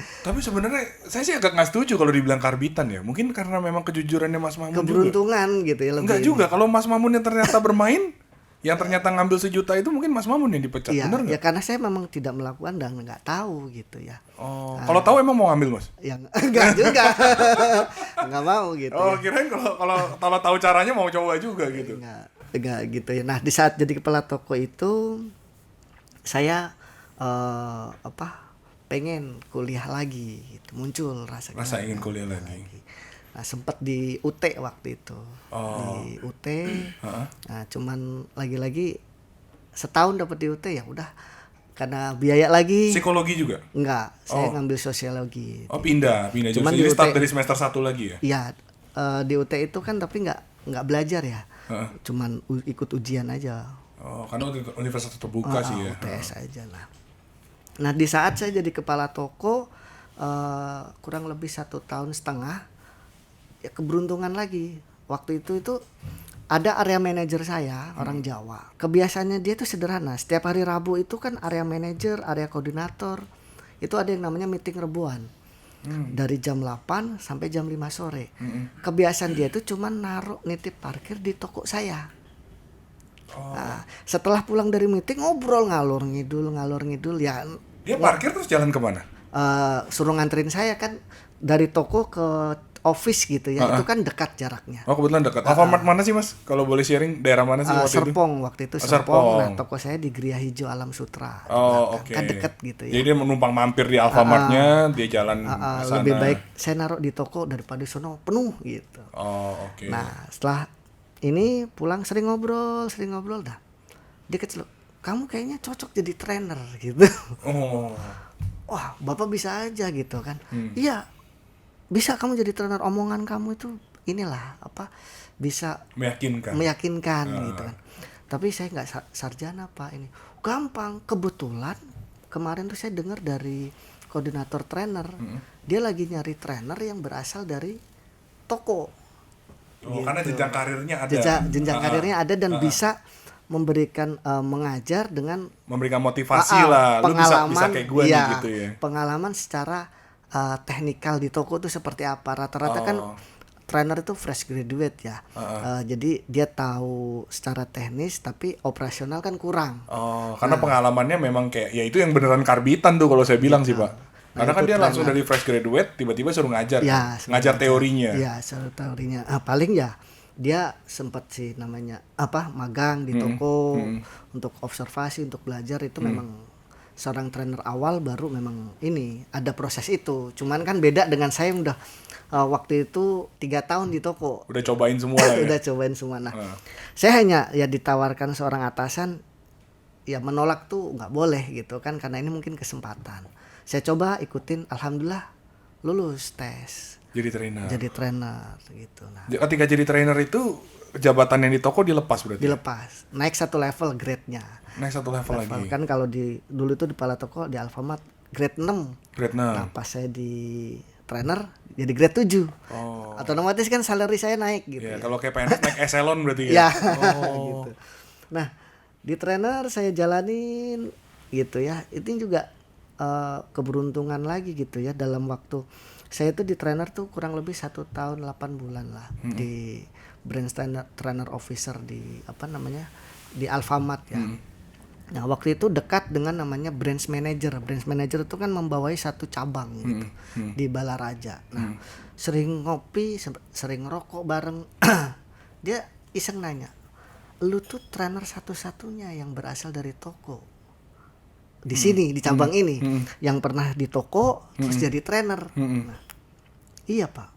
Tapi sebenarnya saya sih agak nggak setuju kalau dibilang Karbitan ya. Mungkin karena memang kejujurannya Mas Mamun keberuntungan juga. Gitu ya lebih. Enggak juga, kalau Mas Mamun yang ternyata bermain Yang ternyata ngambil 1 juta itu mungkin Mas Mamun yang dipecat, Iya, bener ya nggak? karena saya memang tidak melakukan dan nggak tahu gitu ya. Oh, kalau tahu emang mau ngambil Mas? Yang enggak juga. Nggak mau gitu Oh, ya. kirain kalau tahu caranya mau coba juga gitu. Enggak gitu ya. Nah, di saat jadi kepala toko itu saya pengen kuliah lagi gitu. Muncul rasa Ingin kuliah lagi. Nah, sempat di UT waktu itu. Di UT. Nah, cuman lagi-lagi setahun dapat di UT ya udah karena biaya lagi. Psikologi juga? Enggak, saya ngambil sosiologi. Oh, pindah Cuman jadi di start UT dari semester 1 lagi ya? Iya, di UT itu kan tapi nggak belajar ya. Cuman ikut ujian aja. Oh, karena universitas terbuka sih ya. UTS aja lah. Nah, di saat saya jadi kepala toko kurang lebih 1,5 tahun, ya keberuntungan lagi. Waktu itu ada area manajer saya, orang Jawa. Kebiasaannya dia tuh sederhana. Setiap hari Rabu itu kan area manajer, area koordinator, itu ada yang namanya meeting rebuan. Dari jam 8 sampai jam 5 sore. Kebiasaan dia itu cuma naruh nitip parkir di toko saya. Nah, setelah pulang dari meeting ngobrol ngalor ngidul ya. Dia parkir terus jalan kemana? Suruh nganterin saya kan dari toko ke office gitu ya. Itu kan dekat jaraknya. Oh, kebetulan dekat. Alfamart mana sih Mas? Kalau boleh sharing daerah mana sih waktu itu? Serpong waktu itu. Serpong. Nah, toko saya di Gria Hijau Alam Sutra. Oh, oke. Kan dekat gitu ya. Jadi dia menumpang mampir di Alfamartnya, dia jalan ke sana. Lebih baik saya naruh di toko daripada sono penuh gitu. Oh, oke. Nah, setelah ini pulang sering ngobrol dah. Dia kecil, kamu kayaknya cocok jadi trainer gitu. Oh. Wah, Bapak bisa aja gitu kan. Iya, bisa kamu jadi trainer, omongan kamu itu inilah bisa meyakinkan gitu kan. Tapi saya nggak sarjana Pak ini. Gampang, kebetulan kemarin tuh saya dengar dari koordinator trainer, dia lagi nyari trainer yang berasal dari toko. Oh, gitu. Karena jenjang karirnya ada. Jenjang karirnya ada dan bisa memberikan mengajar dengan memberikan motivasi lah. Lu bisa kayak gue nih gitu ya. Pengalaman secara teknikal di toko itu seperti apa. Rata-rata kan trainer itu fresh graduate ya. Jadi dia tahu secara teknis tapi operasional kan kurang. Oh, karena pengalamannya memang kayak ya itu yang beneran karbitan tuh kalau saya bilang sih, Pak. Karena kan dia langsung dari fresh graduate tiba-tiba suruh ngajar. Ya, ngajar teorinya. Iya, suruh teorinya. Paling ya dia sempat sih namanya magang di toko untuk observasi, untuk belajar itu memang seorang trainer awal baru memang ini ada proses itu. Cuman kan beda dengan saya yang udah waktu itu 3 tahun di toko. Udah cobain semua ya. Udah cobain semua. Nah, saya hanya ya ditawarkan seorang atasan ya menolak tuh nggak boleh gitu kan karena ini mungkin kesempatan. Saya coba ikutin, alhamdulillah lulus tes. Jadi trainer gitu. Nah, ketika jadi trainer itu jabatan yang di toko dilepas berarti? Dilepas. Naik 1 level grade-nya. Naik 1 level lagi. Kan kalau dulu itu di kepala toko di Alfamart grade 6. Grade 6. Nah, pas saya di trainer jadi grade 7. Oh. Otomatis kan salary saya naik gitu. Ya. Kalau kayak PNS naik eselon berarti ya. Gitu. Nah, di trainer saya jalanin gitu ya. Itu juga keberuntungan lagi gitu ya dalam waktu saya tuh di trainer tuh kurang lebih 1 tahun 8 bulan lah di brand trainer officer di di Alfamart ya. Nah, waktu itu dekat dengan namanya branch manager. Branch manager itu kan membawai 1 cabang gitu di Balaraja. Nah, sering ngopi, sering rokok bareng. Dia iseng nanya, "Lu tuh trainer satu-satunya yang berasal dari toko di sini di cabang ini yang pernah di toko terus jadi trainer." Nah, iya Pak,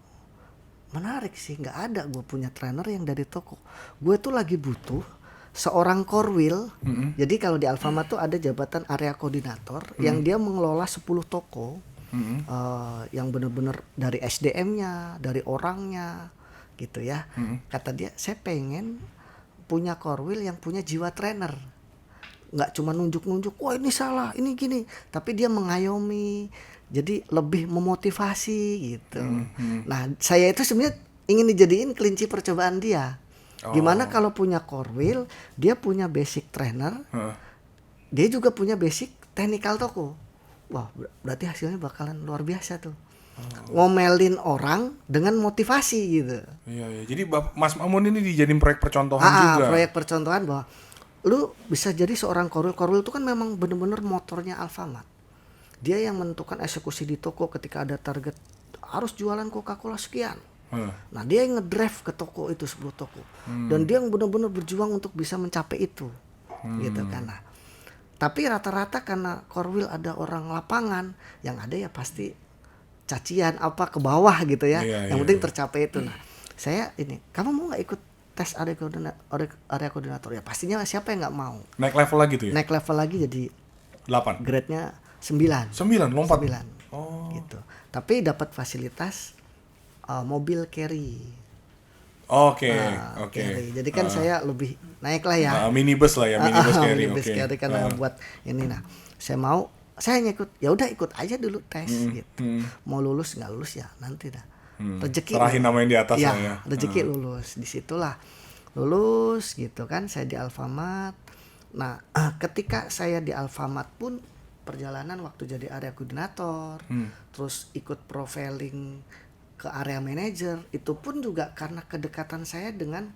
menarik sih, nggak ada gue punya trainer yang dari toko. Gue tuh lagi butuh seorang korwil. Jadi kalau di Alfamart tuh ada jabatan area koordinator yang dia mengelola 10 toko yang benar-benar dari SDM-nya, dari orangnya gitu ya. Kata dia, saya pengen punya korwil yang punya jiwa trainer. Nggak cuma nunjuk-nunjuk, wah ini salah, ini gini, tapi dia mengayomi, jadi lebih memotivasi gitu. Nah, saya itu sebenarnya ingin dijadiin kelinci percobaan dia. Gimana kalau punya korwil, dia punya basic trainer, dia juga punya basic technical toko. Wah, berarti hasilnya bakalan luar biasa tuh. Ngomelin orang dengan motivasi gitu. Iya. Jadi Mas Mamun ini dijadiin proyek percontohan juga. Proyek percontohan bahwa lu bisa jadi seorang Korwil itu kan memang bener-bener motornya Alfamart. Dia yang menentukan eksekusi di toko ketika ada target harus jualan Coca-Cola sekian. Nah dia yang ngedrive ke toko itu 10 toko. Dan dia yang benar-benar berjuang untuk bisa mencapai itu. Gitu kan. Nah, tapi rata-rata karena Korwil ada orang lapangan, yang ada ya pasti cacian apa ke bawah gitu ya. Yang penting tercapai itu. Nah saya ini, kamu mau nggak ikut tes area koordinator? Ya pastinya siapa yang nggak mau. Naik level lagi tuh ya? Naik level lagi jadi 8. grade-nya 9. 9 lompat. 9. Gitu. Tapi dapat fasilitas mobil carry. Oke. Carry. Jadi kan saya lebih naik lah ya. Minibus lah ya, minibus carry. Minibus carry karena buat ini. Nah, saya ikut. Ya udah ikut aja dulu tes gitu. Mau lulus nggak lulus ya nanti dah. Rezeki. Serahin nama yang di atas lah ya. Rezeki lulus. Disitulah lulus gitu kan. Saya di Alfamart. Nah, ketika saya di Alfamart pun perjalanan waktu jadi area koordinator, terus ikut profiling ke area manager, itu pun juga karena kedekatan saya dengan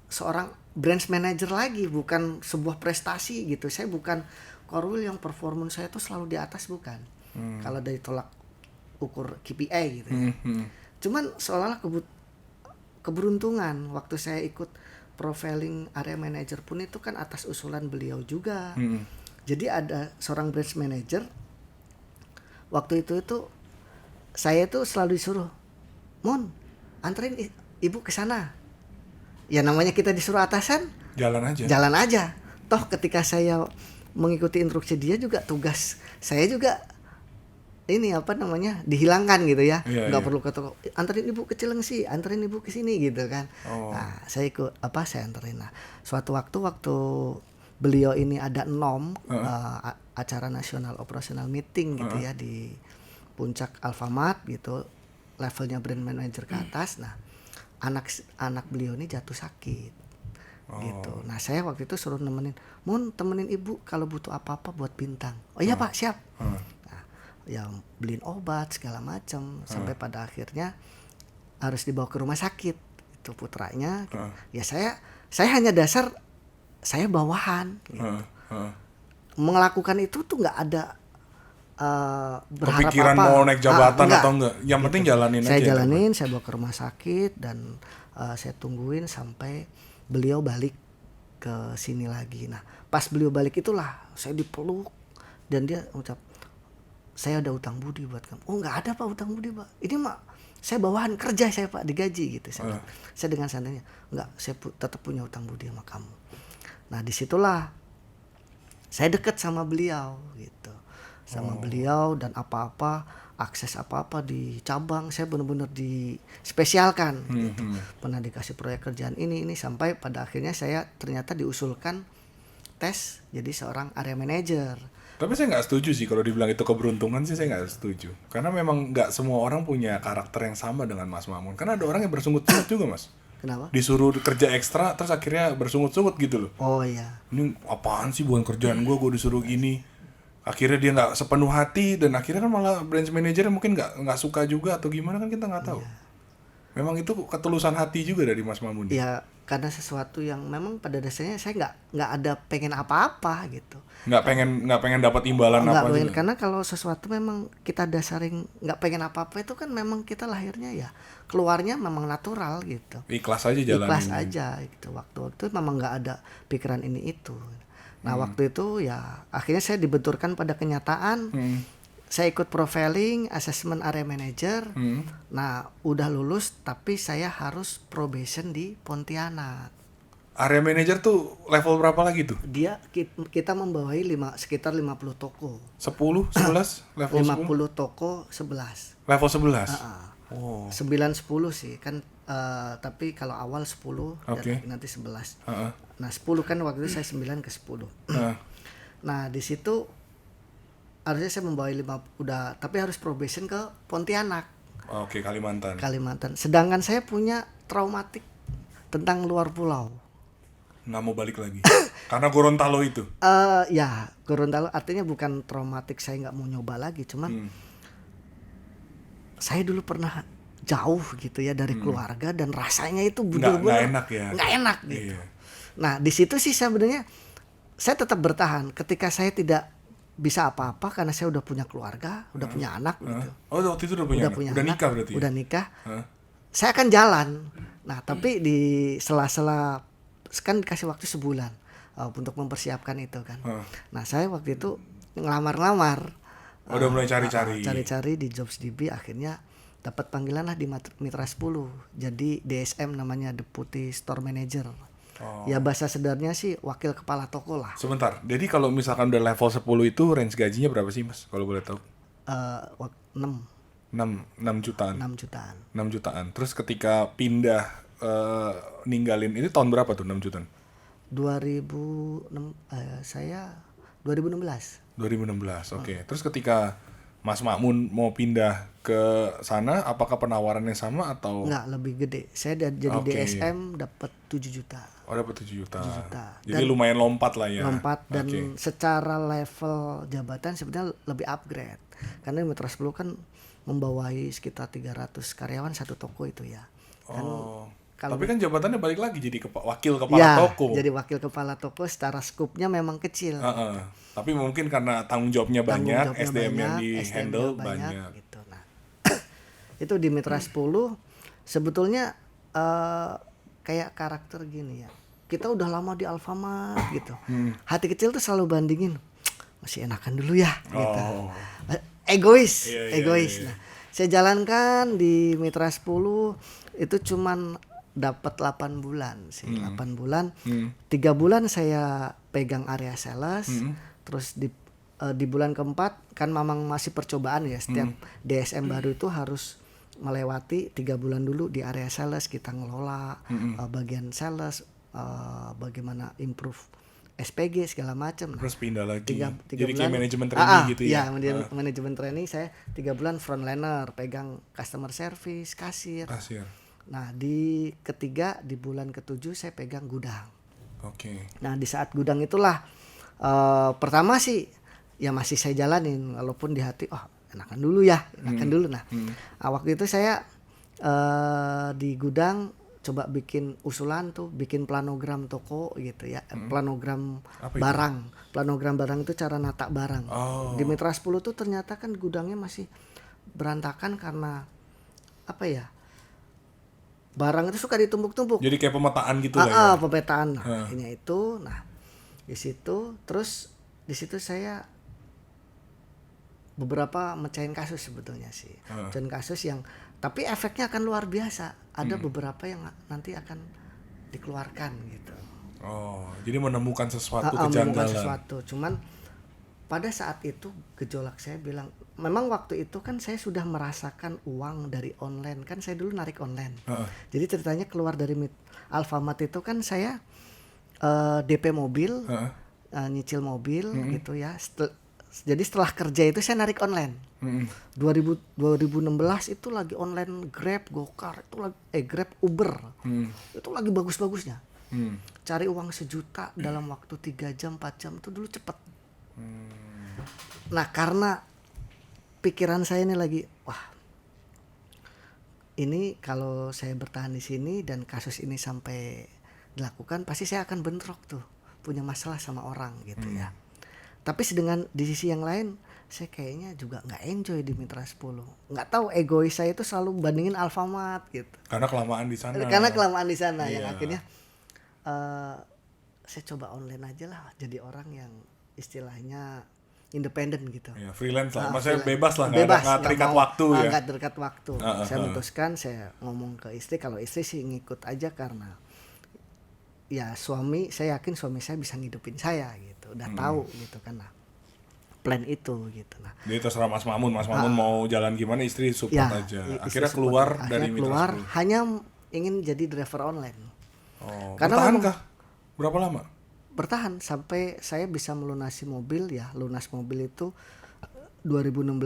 seorang branch manager lagi, bukan sebuah prestasi gitu. Saya bukan Korwil yang performance saya tuh selalu di atas, bukan. Kalau dari tolak ukur KPI gitu ya. Cuman seolah-olah keberuntungan waktu saya ikut profiling area manager pun itu kan atas usulan beliau juga. Jadi ada seorang branch manager waktu itu saya tuh selalu disuruh, Mon, anterin ibu ke sana. Ya namanya kita disuruh atasan, jalan aja. Toh ketika saya mengikuti instruksi dia juga tugas saya juga ini dihilangkan gitu ya. Nggak perlu ke toko, anterin ibu ke Cilengsi, anterin ibu ke sini gitu kan. Nah, saya anterin. Nah, suatu waktu beliau ini ada acara nasional operational meeting gitu ya di puncak Alfamart gitu, levelnya brand manager ke atas. Nah, anak beliau ini jatuh sakit gitu. Nah, saya waktu itu suruh temenin ibu kalau butuh apa-apa buat Bintang. Oh iya Pak, siap. Nah, yang beliin obat segala macam sampai pada akhirnya harus dibawa ke rumah sakit itu putranya gitu. Ya saya hanya dasar saya bawahan gitu. Melakukan itu tuh nggak ada berharap kepikiran apa. mau naik jabatan atau enggak. Yang penting jalanin aja. Saya jalanin, saya bawa ke rumah sakit dan saya tungguin sampai beliau balik ke sini lagi. Nah, pas beliau balik itulah saya dipeluk dan dia ucap, saya ada utang budi buat kamu. Oh, nggak ada Pak utang budi Pak. Ini mah saya bawahan kerja saya Pak, digaji gitu. Saya dengan santainya, enggak, saya tetap punya utang budi sama kamu. Nah, disitulah saya dekat sama beliau gitu. Sama beliau, dan apa-apa, akses apa-apa di cabang saya benar-benar dispesialkan gitu. Pernah dikasih proyek kerjaan ini sampai pada akhirnya saya ternyata diusulkan tes jadi seorang area manager. Tapi saya nggak setuju sih kalau dibilang itu keberuntungan sih, saya nggak setuju. Karena memang nggak semua orang punya karakter yang sama dengan Mas Mamun. Karena ada orang yang bersungut-sungut juga Mas. Kenapa? Disuruh kerja ekstra terus akhirnya bersungut-sungut gitu loh. Oh iya. Ini apaan sih bukan kerjaan gue disuruh gini. Akhirnya dia nggak sepenuh hati dan akhirnya kan malah branch manager mungkin nggak suka juga atau gimana kan kita nggak tahu. Memang itu ketulusan hati juga dari Mas Mamun. Ya karena sesuatu yang memang pada dasarnya saya nggak ada pengen apa-apa gitu. Nggak pengen dapat imbalan apa pengen, juga. karena kalau sesuatu memang kita dasarin nggak pengen apa-apa itu kan memang kita lahirnya ya keluarnya memang natural gitu. Ikhlas aja jalanin. Ikhlas aja gitu. Waktu memang nggak ada pikiran ini itu. Nah waktu itu ya akhirnya saya dibenturkan pada kenyataan. Saya ikut profiling, assessment area manager. Nah udah lulus tapi saya harus probation di Pontianak. Area manager tuh level berapa lagi tuh? Kita membawahi sekitar 50 toko. 10, 11, level 50 toko 11. Level 11. Oh. 9 10 sih kan, tapi kalau awal 10 okay. dan nanti 11. Nah, 10 kan waktu itu saya 9 ke 10. Nah, di situ harusnya saya membawa 5 udah, tapi harus probation ke Pontianak. Oke, Kalimantan. Sedangkan saya punya traumatik tentang luar pulau. Nggak mau balik lagi. Karena Gorontalo itu. Ya, Gorontalo artinya bukan traumatik saya nggak mau nyoba lagi, cuman saya dulu pernah jauh gitu ya dari keluarga dan rasanya itu betul-betul nggak enak ya. Nggak enak gitu. Iya. Nah di situ sih sebenarnya saya tetap bertahan ketika saya tidak bisa apa-apa karena saya udah punya keluarga, udah punya anak gitu. Oh waktu itu udah punya anak? Udah anak, nikah berarti? Udah nikah. Saya akan jalan. Nah tapi di sela-sela kan dikasih waktu sebulan untuk mempersiapkan itu kan. Nah saya waktu itu ngelamar-lamar. Udah mulai cari-cari. Cari-cari di JobsDB, akhirnya dapat panggilan lah di Mitra 10. Jadi DSM namanya, Deputy Store Manager. Ya bahasa sederhananya sih wakil kepala toko lah. Sebentar, jadi kalau misalkan udah level 10 itu range gajinya berapa sih Mas? Kalau boleh tahu? 6 jutaan. 6 jutaan. 6 jutaan. Terus ketika pindah ninggalin itu tahun berapa tuh 6 jutaan? saya 2016. 2016, oke. Terus ketika Mas Makmun mau pindah ke sana, apakah penawarannya sama atau? Enggak, lebih gede. Saya jadi DSM dapat 7 juta. Oh, dapat 7 juta. 7 juta. Jadi lumayan lompat lah ya. Lompat dan secara level jabatan sebenarnya lebih upgrade. Karena Mitra 10 kan membawahi sekitar 300 karyawan satu toko itu ya. Tapi kan jabatannya balik lagi jadi wakil kepala toko. Jadi wakil kepala toko secara skupnya memang kecil. Tapi mungkin karena tanggung jawabnya banyak, SDM yang di handle banyak. Gitu. Nah, itu di Mitra 10 sebetulnya kayak karakter gini ya. Kita udah lama di Alfamart gitu. Hati kecil tuh selalu bandingin, masih enakan dulu ya gitu. Egois. Nah, saya jalankan di Mitra 10 itu cuman dapat 8 bulan sih. 8 bulan. 3 bulan saya pegang area sales. Terus di bulan keempat kan memang masih percobaan ya, setiap DSM baru itu harus melewati 3 bulan dulu di area sales, kita ngelola bagian sales, bagaimana improve SPG segala macam. Terus pindah lagi. Tiga jadi bulan, kayak manajemen training gitu ya. Manajemen training saya 3 bulan frontliner, pegang customer service, kasir. Nah di ketiga, di bulan ke-7 saya pegang gudang. Nah di saat gudang itulah pertama sih ya masih saya jalanin, walaupun di hati enakan dulu ya, dulu. Nah waktu itu saya di gudang coba bikin usulan tuh, bikin planogram toko gitu ya, planogram barang. Planogram barang itu cara nata barang. Di Mitra 10 tuh ternyata kan gudangnya masih berantakan karena apa ya? Barang itu suka ditumpuk-tumpuk. Jadi kayak pemetaan gitu lah ya. Pemetaan. Nah, ini itu. Nah, di situ terus di situ saya beberapa mecahin kasus sebetulnya sih. Mecahin kasus yang tapi efeknya akan luar biasa. Ada beberapa yang nanti akan dikeluarkan gitu. Jadi menemukan sesuatu kejanggalan. Menemukan sesuatu. Cuman pada saat itu gejolak saya bilang, memang waktu itu kan saya sudah merasakan uang dari online, kan saya dulu narik online. Jadi ceritanya keluar dari Alfamart itu kan saya DP mobil, nyicil mobil gitu ya. Jadi setelah kerja itu saya narik online. 2016 itu lagi online Grab, Gokar, itu lagi Grab, Uber. Itu lagi bagus-bagusnya. Cari uang 1 juta dalam waktu 3 jam, 4 jam itu dulu cepet. Nah karena pikiran saya ini lagi, ini kalau saya bertahan di sini dan kasus ini sampai dilakukan, pasti saya akan bentrok tuh, punya masalah sama orang gitu ya. Tapi sedangkan di sisi yang lain, saya kayaknya juga nggak enjoy di Mitra 10. Nggak tahu, egois saya itu selalu bandingin Alfamart gitu. Karena kelamaan di sana. Yang akhirnya saya coba online aja lah, jadi orang yang istilahnya independen gitu. Freelance lah, maksudnya bebas lah, nggak terikat waktu ya. Nggak terikat waktu. Saya memutuskan, saya ngomong ke istri, kalau istri sih ngikut aja karena ya saya yakin suami saya bisa ngidupin saya gitu, udah tahu gitu kan, plan itu gitu. Nah, jadi terserah Mas Makmun mau jalan gimana, istri support aja. Akhirnya keluar dari Mitra 10. Hanya ingin jadi driver online. Karena bertahan kah? Berapa lama? Bertahan sampai saya bisa melunasi mobil ya. Lunas mobil itu 2016,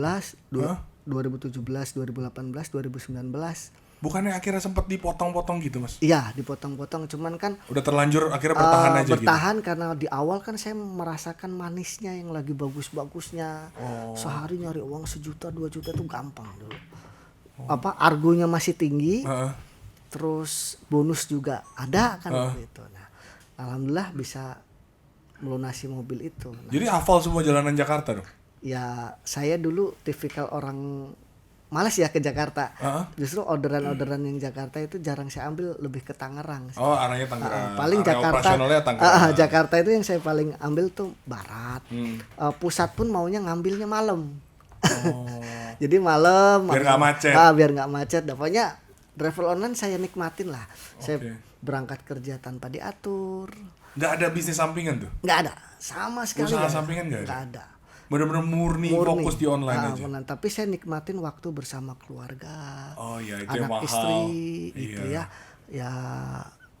2017, 2018, 2019. Bukannya akhirnya sempat dipotong-potong gitu Mas? Iya, dipotong-potong, cuman kan udah terlanjur akhirnya bertahan aja gitu. Bertahan karena di awal kan saya merasakan manisnya yang lagi bagus-bagusnya. Sehari nyari uang 1 juta, 2 juta tuh gampang dulu. Argonya masih tinggi. Terus bonus juga ada kan gitu. Nah, Alhamdulillah bisa melunasi mobil itu. Nah, Jadi hafal semua jalanan Jakarta dong? ya saya dulu tipikal orang malas ya ke Jakarta. Justru orderan-orderan yang Jakarta itu jarang saya ambil, lebih ke Tangerang. Oh, arahnya Tangerang. Paling Area Jakarta. operasionalnya Tangerang. Jakarta itu yang saya paling ambil tuh barat. Pusat pun maunya ngambilnya malam. Oh. Jadi malam. Biar nggak macet. Biar nggak macet. Pokoknya travel online saya nikmatin lah. Saya berangkat kerja tanpa diatur. Nggak ada bisnis sampingan tuh? Nggak ada, sama sekali. Usaha nggak ada. sampingan nggak Nggak ada. Bener-bener murni fokus di online aja. Online. Tapi saya nikmatin waktu bersama keluarga, Oh iya, itu anak yang mahal. istri, gitu ya. Ya,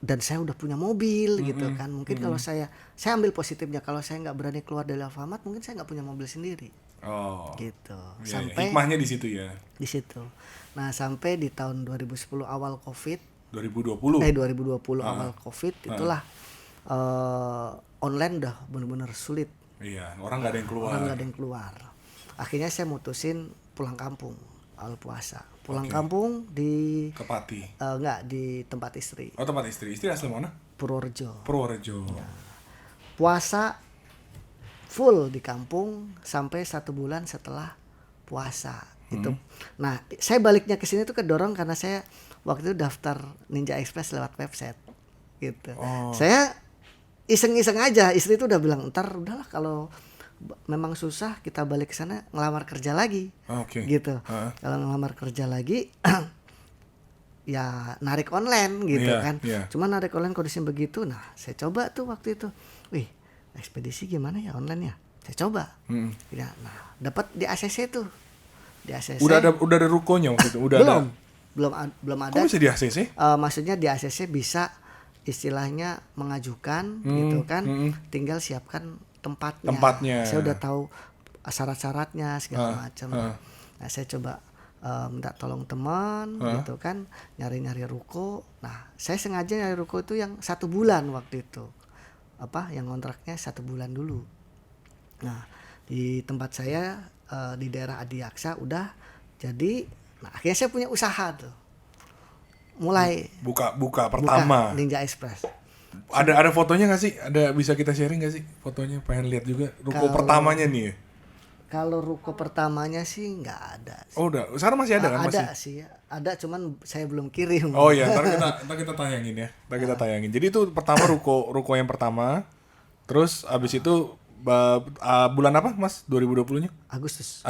dan saya udah punya mobil gitu kan. Mungkin kalau saya ambil positifnya, kalau saya nggak berani keluar dari Alfamart, mungkin saya nggak punya mobil sendiri. Oh. Gitu. Iya, Sampai hikmahnya di situ ya. di situ. Nah, sampai di tahun 2010 awal Covid, 2020. 2020 awal Covid, itulah online udah benar-benar sulit. Iya, orang nggak ada yang keluar. Orang nggak ada yang keluar. Akhirnya saya mutusin pulang kampung awal puasa. Pulang kampung di Kepati. enggak, di tempat istri. Oh, tempat istri. Istri asli mana? Purworejo. Purworejo. Puasa full di kampung sampai 1 bulan setelah puasa itu. Nah, saya baliknya ke sini tuh kedorong karena saya waktu itu daftar Ninja Express lewat website gitu. Saya iseng-iseng aja, istri tuh udah bilang, "Ntar udahlah kalau memang susah kita balik ke sana ngelamar kerja lagi." Oke. Gitu. Kalau ngelamar kerja lagi ya narik online gitu kan. Cuma narik online kondisinya begitu. Nah, saya coba tuh waktu itu. Wih, ekspedisi gimana ya online ya? Saya coba. Ya, nah, dapat di ACC tuh. Di ACC. Udah ada rukonya waktu itu. Belum ada. Kok bisa di ACC? Maksudnya di ACC bisa istilahnya mengajukan gitu kan. Tinggal siapkan tempatnya. Saya udah tahu syarat-syaratnya segala macam. Nah, saya coba minta tolong teman gitu kan, nyari-nyari ruko. Nah, saya sengaja nyari ruko itu yang 1 bulan waktu itu. Yang kontraknya 1 bulan dulu. Nah, di tempat saya di daerah Adiaksa udah jadi. Nah, akhirnya saya punya usaha tuh. Mulai buka pertama. Ninja Express. Ada fotonya nggak sih? Ada, bisa kita sharing nggak sih fotonya? Pengen lihat juga ruko pertamanya nih ya. Kalau ruko pertamanya sih nggak ada. Oh, udah. Sekarang masih ada kan? Ada sih, ada, cuman saya belum kirim. Oh iya, ntar kita tayangin ya. Ntar kita tayangin. Jadi itu pertama ruko yang pertama. Terus abis itu bulan apa, Mas? 2020-nya? Agustus.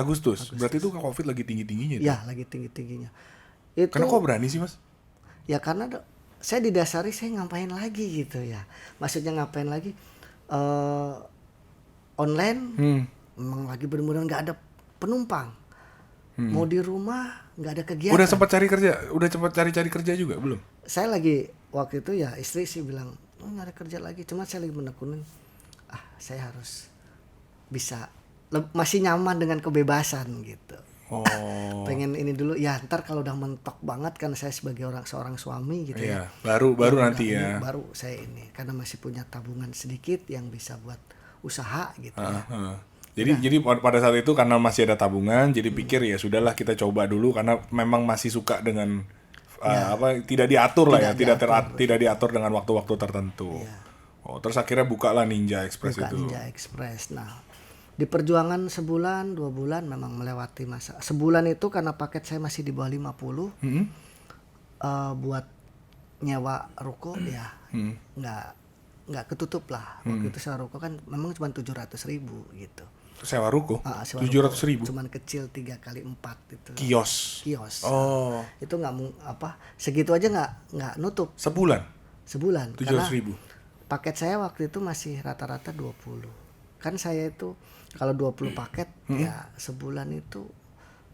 Berarti itu Covid lagi tinggi-tingginya. Ya, lagi tinggi-tingginya. Itu Kenapa kok berani sih, Mas? Ya karena saya didasari saya ngapain lagi gitu ya. Maksudnya ngapain lagi? Online memang lagi benar-benar nggak ada penumpang. Mau di rumah nggak ada kegiatan. Udah sempat cari kerja? Udah sempat cari kerja juga belum? Saya lagi waktu itu ya istri sih bilang, nyari kerja lagi. Cuma saya lagi menekunin, saya harus bisa masih nyaman dengan kebebasan gitu. Pengen ini dulu ya, ntar kalau udah mentok banget kan saya sebagai seorang suami gitu ya. Baru nanti ya. Baru saya ini karena masih punya tabungan sedikit yang bisa buat usaha gitu ya. Jadi pada saat itu karena masih ada tabungan, jadi pikir ya sudahlah kita coba dulu karena memang masih suka dengan tidak diatur lah ya, tidak diatur dengan waktu-waktu tertentu. Terus akhirnya bukalah Ninja Express itu. Ninja Express. Nah, di perjuangan sebulan 2 bulan memang melewati masa. Sebulan itu karena paket saya masih di bawah 50. Buat nyewa ruko ya nggak ketutup lah. Waktu itu sewa ruko kan memang cuma 700.000 gitu. Sewa ruko? 700.000? Cuman kecil 3x4 itu. Kios. Itu segitu aja nggak nutup. Sebulan 700.000. Paket saya waktu itu masih rata-rata 20. Kan saya itu kalau 20 paket ya sebulan itu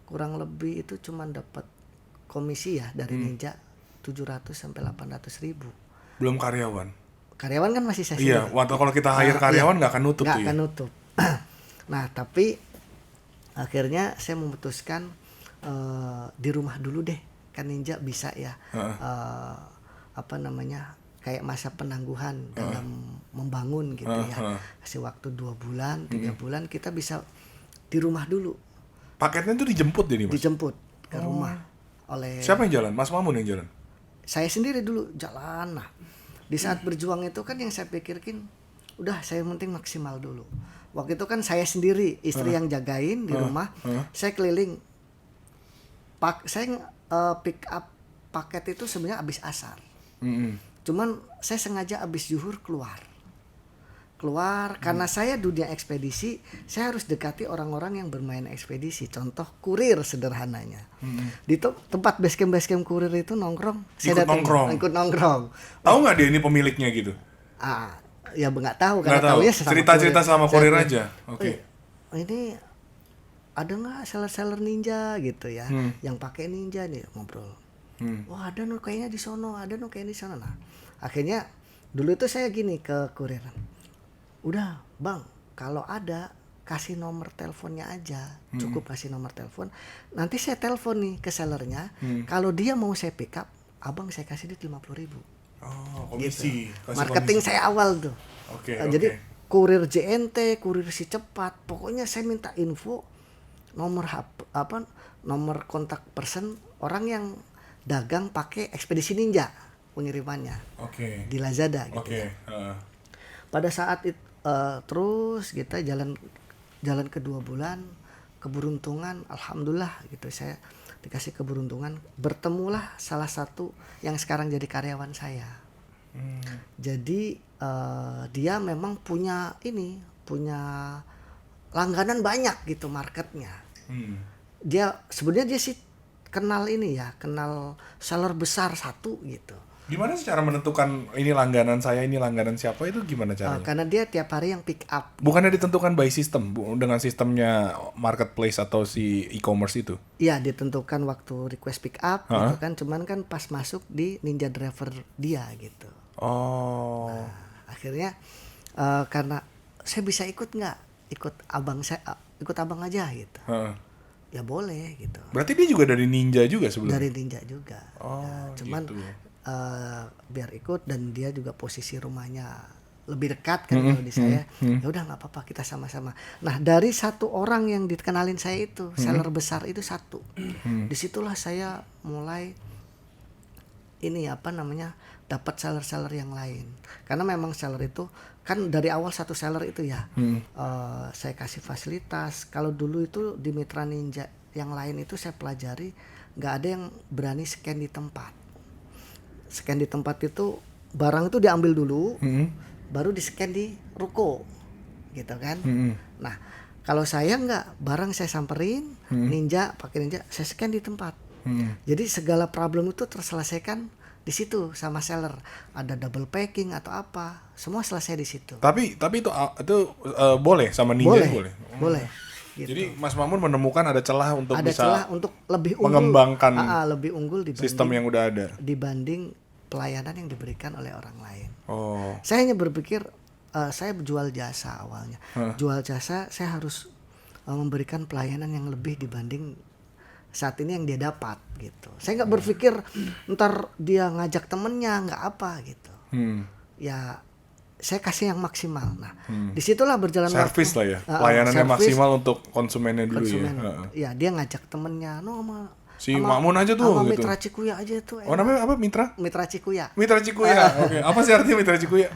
kurang lebih itu cuman dapat komisi ya dari Ninja 700 sampai 800.000. Belum karyawan. Karyawan kan masih saya sendiri. Iya, kalau kita hire karyawan nggak akan nutup. Nggak akan nutup. Nah, tapi akhirnya saya memutuskan di rumah dulu deh. Kan Ninja bisa ya. Kayak masa penangguhan dalam membangun gitu ya. Kasih waktu 2 bulan, 3 bulan kita bisa di rumah dulu. Paketnya itu dijemput jadi, Mas? Dijemput ke rumah oleh. Siapa yang jalan? Mas Mamun yang jalan? Saya sendiri dulu jalan. Nah, Di saat berjuang itu kan yang saya pikirkan, udah saya penting maksimal dulu. Waktu itu kan saya sendiri, istri yang jagain di rumah, saya keliling. Saya pick up paket itu sebenarnya abis asar. Cuman saya sengaja abis zuhur keluar karena saya dunia ekspedisi, saya harus dekati orang-orang yang bermain ekspedisi. Contoh kurir sederhananya. Di tempat base camp kurir itu nongkrong, saya ikut nongkrong. Tahu nggak dia ini pemiliknya gitu? Ya nggak tahu, karena tahunya cerita-cerita sama kurir aja. Oke. Ini ada nggak seller ninja gitu ya, yang pakai ninja nih, ngobrol. Wah, ada no kayaknya di sono, ada no kayaknya di sono. Nah, akhirnya dulu itu saya gini ke kurir. Udah, Bang, kalau ada kasih nomor teleponnya aja, cukup kasih nomor telepon. Nanti saya telepon nih ke sellernya. Kalau dia mau saya pick up, abang saya kasih dia 50.000. Oh, komisi. Gitu. Marketing komisi. Saya awal tuh. Jadi kurir JNT, kurir si cepat, pokoknya saya minta info nomor nomor kontak person orang yang dagang pakai ekspedisi ninja pengirimannya. Di Lazada gitu. Pada saat itu terus kita jalan ke 2 bulan, keberuntungan, alhamdulillah gitu, saya dikasih keberuntungan, bertemulah salah satu yang sekarang jadi karyawan saya. Jadi dia memang punya langganan banyak gitu marketnya. Dia sebenarnya sih kenal seller besar satu gitu. Gimana sih cara menentukan ini langganan saya, ini langganan siapa, itu gimana caranya? Karena dia tiap hari yang pick up. Bukannya ditentukan by system, dengan sistemnya marketplace atau si e-commerce itu? Iya, ditentukan waktu request pick up gitu kan, cuman kan pas masuk di Ninja Driver dia gitu. Nah, akhirnya karena saya bisa ikut abang aja gitu. Ya boleh gitu. Berarti dia juga dari Ninja juga sebelumnya? Dari Ninja juga. Cuman gitu. Biar ikut, dan dia juga posisi rumahnya lebih dekat kan kalau di saya. Ya udah nggak apa-apa, kita sama-sama. Nah, dari satu orang yang dikenalin saya itu, seller besar itu satu. Disitulah saya mulai dapat seller-seller yang lain. Karena memang seller itu kan dari awal satu seller itu ya, saya kasih fasilitas. Kalau dulu itu di Mitra Ninja yang lain itu saya pelajari, nggak ada yang berani scan di tempat. Scan di tempat itu barang itu diambil dulu, baru di scan di ruko, gitu kan. Nah, kalau saya nggak, barang saya samperin, pakai ninja, saya scan di tempat. Jadi segala problem itu terselesaikan di situ sama seller. Ada double packing atau apa, semua selesai di situ. Tapi itu boleh sama ninja? Boleh. Gitu. Jadi Mas Mamun menemukan ada celah untuk lebih unggul, mengembangkan lebih unggul sistem yang udah ada dibanding pelayanan yang diberikan oleh orang lain. Saya hanya berpikir saya jual jasa awalnya. Jual jasa, saya harus memberikan pelayanan yang lebih dibanding saat ini yang dia dapat gitu. Saya nggak berpikir ntar dia ngajak temennya nggak apa gitu. Ya saya kasih yang maksimal. Nah, disitulah berjalan service lah ya. Pelayanannya maksimal untuk konsumennya dulu ya. Ya, dia ngajak temennya, si Makmun aja tuh gitu. Mitra Cikuya aja tuh. Namanya apa, Mitra? Mitra Cikuya. Mitra Cikuya. Oke. Apa sih artinya Mitra Cikuya?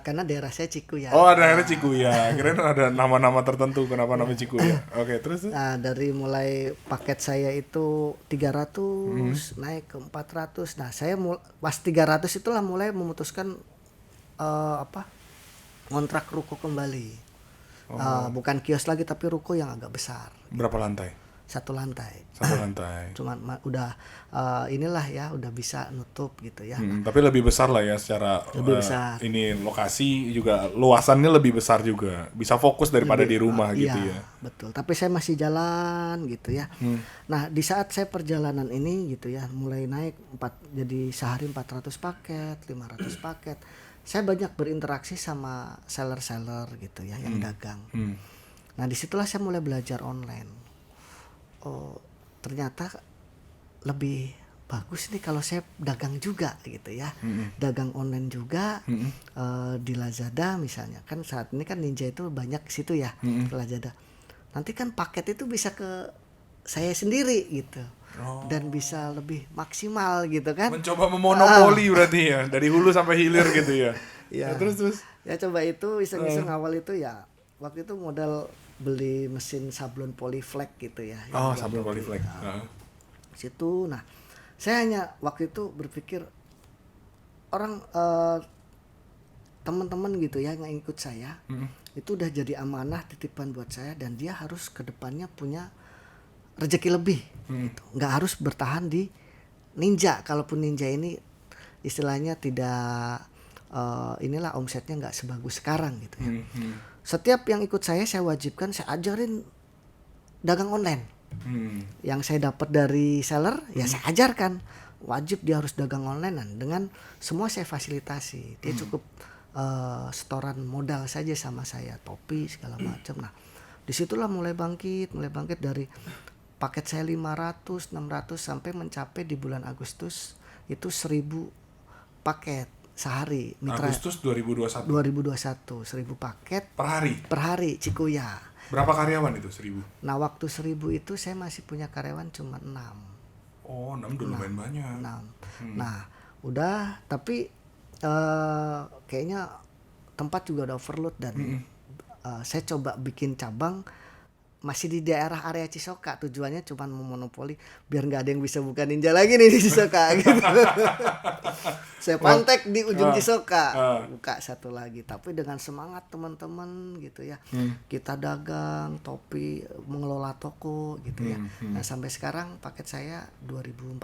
Karena daerah saya Cikuya. Daerah Cikuya. Kirain ada nama-nama tertentu kenapa namanya Cikuya. Oke, terus? Nah, dari mulai paket saya itu 300 naik ke 400. Nah, saya pas 300 itulah mulai memutuskan kontrak ruko kembali. Bukan kios lagi tapi ruko yang agak besar. Berapa lantai? Satu lantai. Cuman udah udah bisa nutup gitu ya. Tapi lebih besar lah ya secara besar. Ini lokasi juga luasannya lebih besar juga. Bisa fokus daripada di rumah gitu ya. Betul. Tapi saya masih jalan gitu ya. Nah, di saat saya perjalanan ini gitu ya, mulai naik jadi sehari 400 paket, 500 paket. Saya banyak berinteraksi sama seller-seller gitu ya yang dagang. Nah, disitulah saya mulai belajar online. Ternyata lebih bagus nih kalau saya dagang juga gitu ya. Dagang online juga di Lazada misalnya. Kan saat ini kan Ninja itu banyak situ ya, ke Lazada. Nanti kan paket itu bisa ke saya sendiri gitu. Dan bisa lebih maksimal gitu kan. Mencoba memonopoli berarti ya, dari hulu sampai hilir gitu ya. Ya. Terus. Ya coba itu iseng-iseng awal itu ya. Waktu itu modal beli mesin sablon Polyflex gitu ya. Oh, sablon Polyflex. Situ. Nah, saya hanya waktu itu berpikir orang teman-teman gitu ya yang ikut saya itu udah jadi amanah titipan buat saya dan dia harus kedepannya punya rezeki lebih gitu. Nggak harus bertahan di ninja. Kalaupun ninja ini istilahnya tidak inilah omsetnya nggak sebagus sekarang gitu ya. Setiap yang ikut saya wajibkan, saya ajarin dagang online. Yang saya dapat dari seller ya saya ajarkan, wajib dia harus dagang online dengan semua saya fasilitasi. Dia cukup setoran modal saja sama saya, topi segala macam. Nah disitulah mulai bangkit dari paket saya 500, 600 sampai mencapai di bulan Agustus itu 1000 paket sehari. Mitra Agustus 2021. 1000 paket Per hari Cikuya. Berapa karyawan itu 1000? Nah waktu 1000 itu saya masih punya karyawan cuma 6. Oh 6 udah lumayan banyak. 6. Nah udah tapi kayaknya tempat juga udah overload dan saya coba bikin cabang masih di daerah area Cisoka, tujuannya cuma memonopoli biar nggak ada yang bisa buka ninja lagi nih di Cisoka gitu. Saya pantek di ujung Cisoka, buka satu lagi tapi dengan semangat teman-teman gitu ya. Kita dagang topi, mengelola toko gitu ya. Nah sampai sekarang paket saya 2.400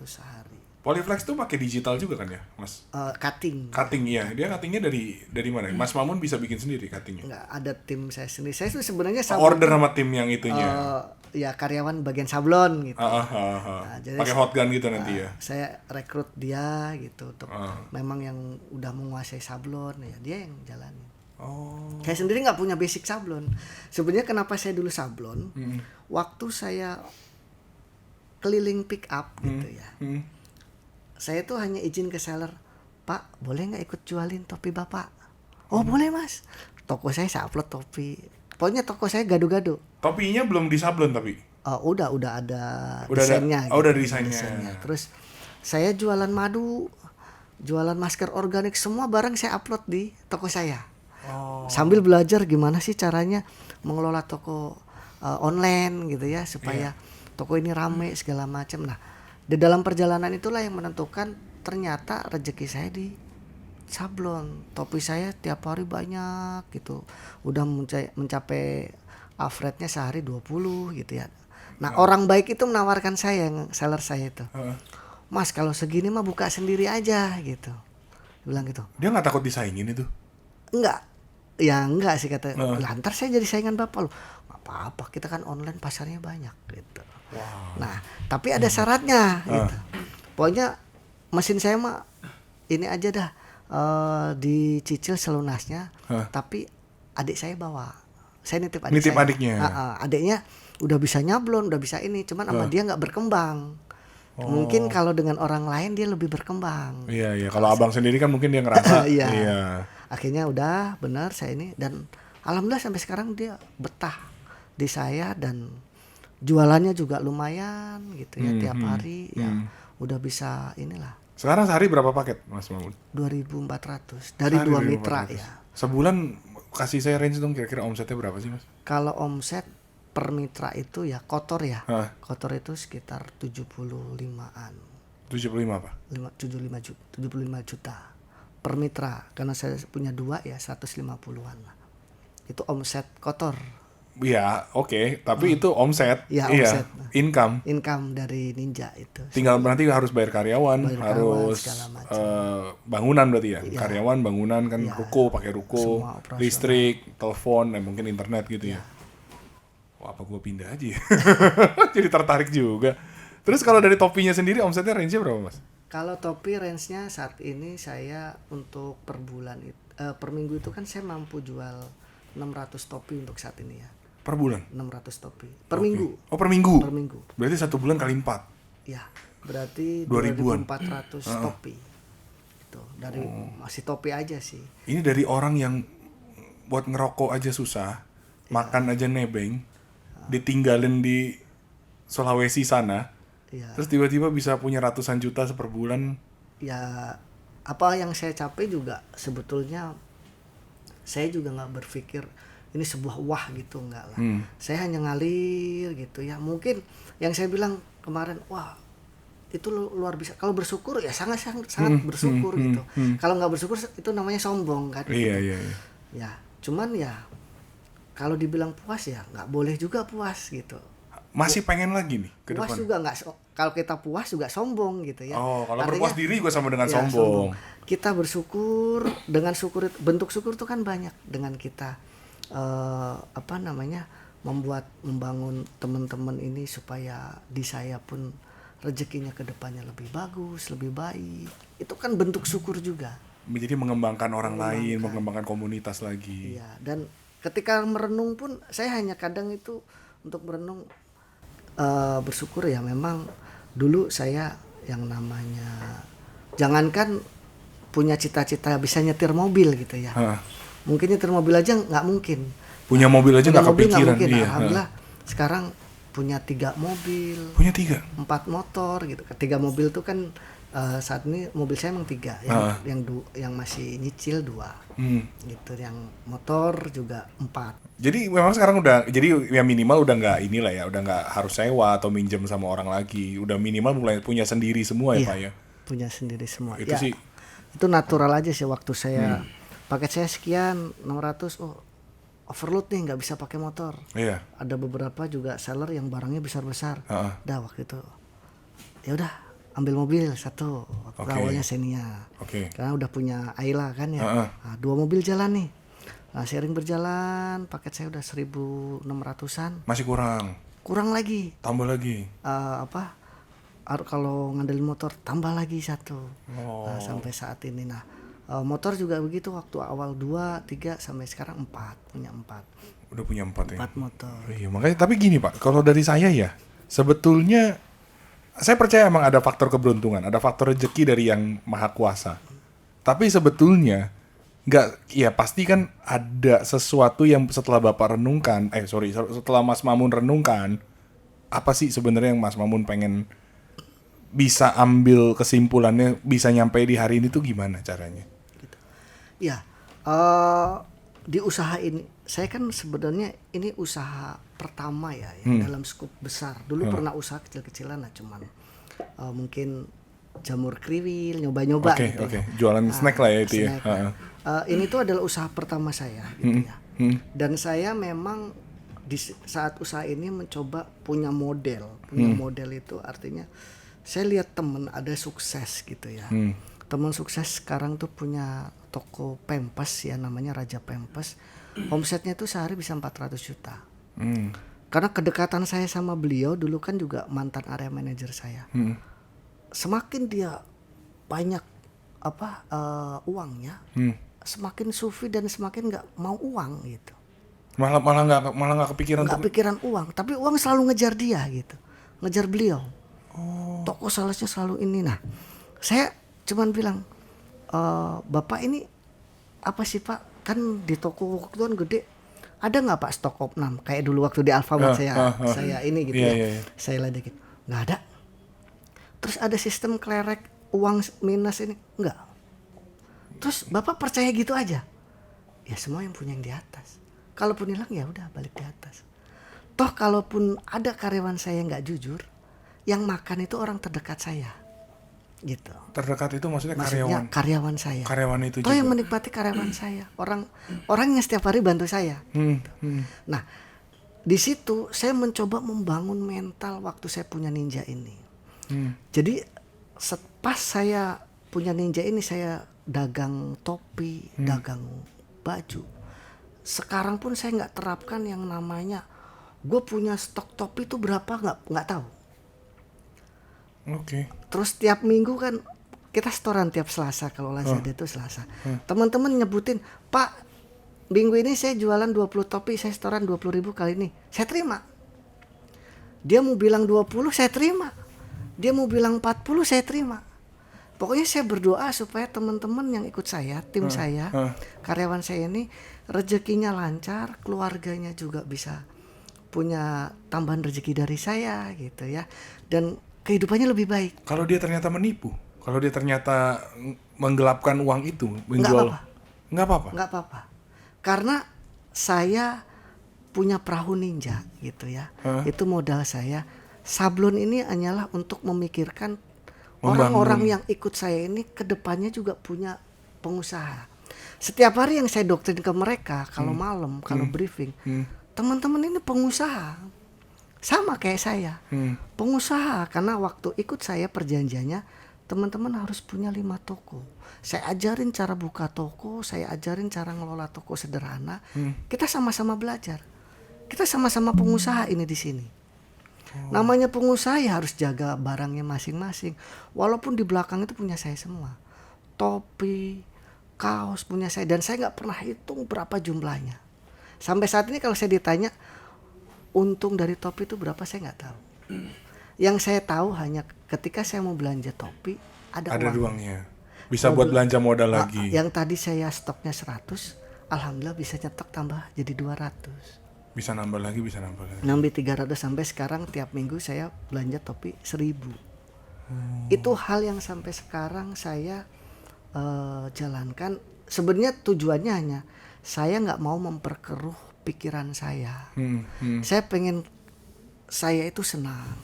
sehari. Polyflex tuh pakai digital juga kan ya, Mas? Cutting ya. Dia cuttingnya dari mana? Mas Mamun bisa bikin sendiri cuttingnya? Nggak, ada tim saya sendiri. Saya tuh sebenarnya order sama tim yang itunya. Ya karyawan bagian sablon gitu. Nah, pakai hotgun gitu nanti ya. Saya rekrut dia gitu untuk memang yang udah menguasai sablon ya dia yang jalanin. Saya sendiri nggak punya basic sablon. Sebenarnya kenapa saya dulu sablon? Waktu saya keliling pick up gitu ya. Saya tuh hanya izin ke seller, Pak boleh nggak ikut jualin topi Bapak? Oh boleh Mas. Toko saya upload topi. Pokoknya toko saya gado-gado. Topinya belum disablon tapi? Udah ada desainnya. Udah desainnya. Terus saya jualan madu, jualan masker organik, semua barang saya upload di toko saya. Sambil belajar gimana sih caranya mengelola toko online gitu ya supaya toko ini rame segala macam. Nah di dalam perjalanan itulah yang menentukan ternyata rezeki saya di sablon. Topi saya tiap hari banyak gitu. Udah mencapai average-nya sehari 20 gitu ya. Nah orang baik itu menawarkan saya, yang seller saya itu, Mas kalau segini mah buka sendiri aja gitu. Dia bilang gitu. Dia gak takut disaingin itu? Enggak. Ya enggak sih kata. Lantar saya jadi saingan Bapak loh. Gak apa-apa, kita kan online pasarnya banyak gitu. Nah tapi ada syaratnya gitu. Pokoknya mesin saya mah ini aja dah dicicil selunasnya. Tapi adik saya bawa, saya nitip adiknya. Adiknya udah bisa nyablon, udah bisa ini, cuman sama dia nggak berkembang. Mungkin kalau dengan orang lain dia lebih berkembang. Iya kalau abang sendiri kan mungkin dia ngerasa. Iya. Akhirnya udah benar saya ini, dan alhamdulillah sampai sekarang dia betah di saya dan jualannya juga lumayan gitu ya. Tiap hari ya udah bisa inilah. Sekarang sehari berapa paket Mas Mamun? 2.400 dari sehari 2 mitra ya. Sebulan kasih saya range dong, kira-kira omsetnya berapa sih Mas? Kalau omset per mitra itu ya kotor ya. Kotor itu sekitar 75-an. 75 apa? 75 juta per mitra. Karena saya punya 2 ya 150-an lah. Itu omset kotor. Iya, oke. Tapi itu omset. Ya, omset. Income dari ninja itu. Tinggal berarti harus bayar karyawan, harus bangunan berarti ya. Karyawan, bangunan kan, ruko, pakai ruko, listrik, telepon, dan mungkin internet gitu ya. Wah, apa gue pindah aja ya? Jadi tertarik juga. Terus kalau dari topinya sendiri omsetnya range-nya berapa Mas? Kalau topi range-nya saat ini saya untuk per bulan per minggu itu kan saya mampu jual 600 topi untuk saat ini ya. Per bulan? 600 topi. Per minggu. Oh per minggu? Per minggu. Berarti 1 bulan kali 4? Ya, berarti 2.400 topi. Itu dari masih topi aja sih. Ini dari orang yang buat ngerokok aja susah, makan aja nebeng, ditinggalin di Sulawesi sana, Ya, terus tiba-tiba bisa punya ratusan juta per bulan. ya apa yang saya capai juga sebetulnya saya juga nggak berpikir ini sebuah wah gitu, enggak lah. Saya hanya ngalir gitu ya. Mungkin yang saya bilang kemarin, wah itu luar biasa. Kalau bersyukur ya sangat sangat sangat bersyukur gitu. Kalau nggak bersyukur itu namanya sombong kan. Iya, gitu. iya, iya. Ya, cuman ya kalau dibilang puas ya nggak boleh juga puas gitu. Masih pengen lagi nih ke Puas depan. juga nggak, kalau kita puas juga sombong gitu ya. Oh, kalau Artinya, berpuas diri juga sama dengan ya, sombong. kita bersyukur, dengan syukur bentuk syukur itu kan banyak, dengan kita membangun teman-teman ini supaya di saya pun rezekinya ke depannya lebih bagus, lebih baik. Itu kan bentuk syukur juga. Jadi mengembangkan orang lain, mengembangkan komunitas lagi. Iya, dan ketika merenung pun saya hanya kadang itu untuk merenung, bersyukur ya, memang dulu saya yang namanya jangankan punya cita-cita bisa nyetir mobil gitu ya. Mungkin nyetir mobil aja nggak mungkin. Punya mobil aja nggak Mobil nggak kepikiran. mungkin. Iya. Alhamdulillah sekarang punya 3 mobil, Punya 3. 4 motor gitu. 3 mobil tuh kan saat ini mobil saya emang 3, yang masih nyicil 2, gitu. Yang motor juga 4. Jadi memang sekarang udah, jadi ya minimal udah nggak inilah ya, udah nggak harus sewa atau minjem sama orang lagi, udah minimal mulai punya sendiri semua ya Iya, Pak ya. punya sendiri semua. Itu Ya, sih. itu natural aja sih. Waktu saya paket saya sekian 600, oh overload nih nggak bisa pakai motor. Iya. Ada beberapa juga seller yang barangnya besar-besar. Dah waktu itu ya udah ambil mobil 1. Waktu awalnya Xenia. Karena udah punya Ayla kan ya. Nah, 2 mobil jalan nih. Nah, sharing berjalan, paket saya udah 1.600-an. Masih kurang. Kurang lagi. Tambah lagi. Kalau ngandelin motor tambah lagi 1. Nah, sampai saat ini. Nah, motor juga begitu, waktu awal 2, 3 sampai sekarang 4, punya 4. Udah punya 4 ya. 4 motor. Iya, makanya tapi gini Pak, kalau dari saya ya, sebetulnya saya percaya emang ada faktor keberuntungan, ada faktor rezeki dari yang maha kuasa. Tapi sebetulnya nggak, ya pasti kan ada sesuatu yang setelah Bapak renungkan, setelah Mas Mamun renungkan, apa sih sebenarnya yang Mas Mamun pengen bisa ambil kesimpulannya, bisa nyampe di hari ini tuh gimana caranya? Ya, di usaha ini, saya kan sebenarnya ini usaha pertama ya, dalam skup besar. Dulu pernah usaha kecil-kecilan lah, cuman mungkin jamur kriwil, nyoba-nyoba gitu. Jualan snack lah ya itu snack, ya. Ini tuh adalah usaha pertama saya gitu ya. Dan saya memang di saat usaha ini mencoba punya model. Punya model itu artinya saya lihat temen ada sukses gitu ya. Temen sukses sekarang tuh punya toko pempes ya, namanya Raja Pempes. Omsetnya tuh sehari bisa 400 juta. Karena kedekatan saya sama beliau, dulu kan juga mantan area manajer saya. Semakin dia banyak uangnya, semakin sufi dan semakin nggak mau uang gitu. Malah nggak kepikiran. Nggak pikiran uang, tapi uang selalu ngejar dia gitu, ngejar beliau. Toko salesnya selalu ini. Nah, saya cuman bilang, Bapak ini apa sih Pak? Kan di toko waktu kan gede. Ada nggak Pak stok opnam? Kayak dulu waktu di Alfamart saya ini gitu ya. Saya ledekin. Nggak ada. Terus ada sistem klerek uang minus ini? Enggak. Terus Bapak percaya gitu aja? Ya semua yang punya yang di atas. Kalaupun hilang ya udah balik di atas. Toh kalaupun ada karyawan saya nggak jujur, yang makan itu orang terdekat saya. Gitu. Terdekat itu maksudnya karyawan saya. Karyawan itu toh juga. yang menikmati karyawan saya. Orang yang setiap hari bantu saya. Nah, di situ saya mencoba membangun mental waktu saya punya ninja ini. Jadi pas saya punya ninja ini, saya dagang topi, dagang baju. Sekarang pun saya nggak terapkan yang namanya gue punya stok topi itu berapa, nggak tahu. Terus tiap minggu kan kita setoran tiap Selasa, kalau Lazada itu Selasa. Teman-teman nyebutin, Pak, minggu ini saya jualan 20 topi, saya setoran 20.000 kali ini. Saya terima. Dia mau bilang 20, saya terima. Dia mau bilang 40, saya terima. Pokoknya saya berdoa supaya teman-teman yang ikut saya, tim saya, karyawan saya ini rezekinya lancar, keluarganya juga bisa punya tambahan rezeki dari saya gitu ya, dan kehidupannya lebih baik. Kalau dia ternyata menipu, kalau dia ternyata menggelapkan uang itu, menjual, nggak apa-apa. Nggak apa-apa, karena saya punya perahu ninja gitu ya. Itu modal saya. Sablon ini hanyalah untuk memikirkan orang-orang yang ikut saya ini kedepannya juga punya pengusaha. Setiap hari yang saya doktrin ke mereka, kalau malam, kalau briefing, teman-teman ini pengusaha, sama kayak saya, pengusaha. Karena waktu ikut saya perjanjiannya, teman-teman harus punya 5 toko. Saya ajarin cara buka toko, saya ajarin cara ngelola toko sederhana. Kita sama-sama belajar. Kita sama-sama pengusaha ini di sini. Namanya pengusaha ya harus jaga barangnya masing-masing. Walaupun di belakang itu punya saya semua. Topi, kaos punya saya, dan saya nggak pernah hitung berapa jumlahnya. Sampai saat ini kalau saya ditanya untung dari topi itu berapa, saya nggak tahu. Yang saya tahu hanya ketika saya mau belanja topi ada uangnya. Bisa buat belanja modal lagi. Yang tadi saya stoknya 100, alhamdulillah bisa nyetok tambah jadi 200. Bisa nambah lagi. Nambah 300 sampai sekarang tiap minggu saya belanja topi 1000. Itu hal yang sampai sekarang saya jalankan. Sebenarnya tujuannya hanya saya nggak mau memperkeruh pikiran saya. Saya pengen saya itu senang.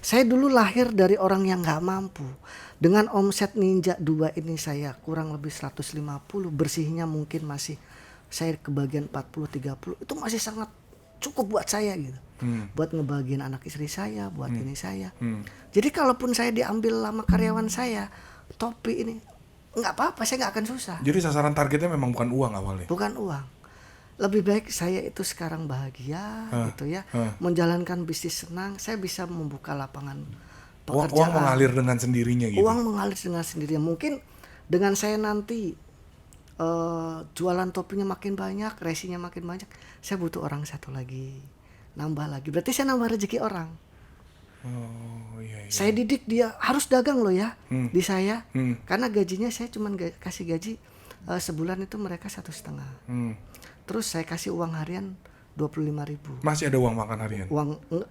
Saya dulu lahir dari orang yang nggak mampu. Dengan omset Ninja 2 ini saya kurang lebih 150, bersihnya mungkin masih saya kebagian 40-30, itu masih sangat cukup buat saya gitu. Buat ngebagiin anak istri saya, buat ini saya. Jadi kalaupun saya diambil sama karyawan saya, topi ini nggak apa-apa, saya nggak akan susah. Jadi sasaran targetnya memang bukan uang awalnya? Bukan uang. Lebih baik saya itu sekarang bahagia gitu ya, menjalankan bisnis senang, saya bisa membuka lapangan pekerjaan. Uang mengalir dengan sendirinya gitu? Uang mengalir dengan sendirinya. Mungkin dengan saya nanti jualan topinya makin banyak, resinya makin banyak, saya butuh orang satu lagi, nambah lagi. Berarti saya nambah rezeki orang. Iya. Saya didik dia harus dagang loh ya di saya, karena gajinya saya cuma kasih gaji sebulan itu mereka 1,5. Terus saya kasih uang harian 25.000. Masih ada uang makan harian?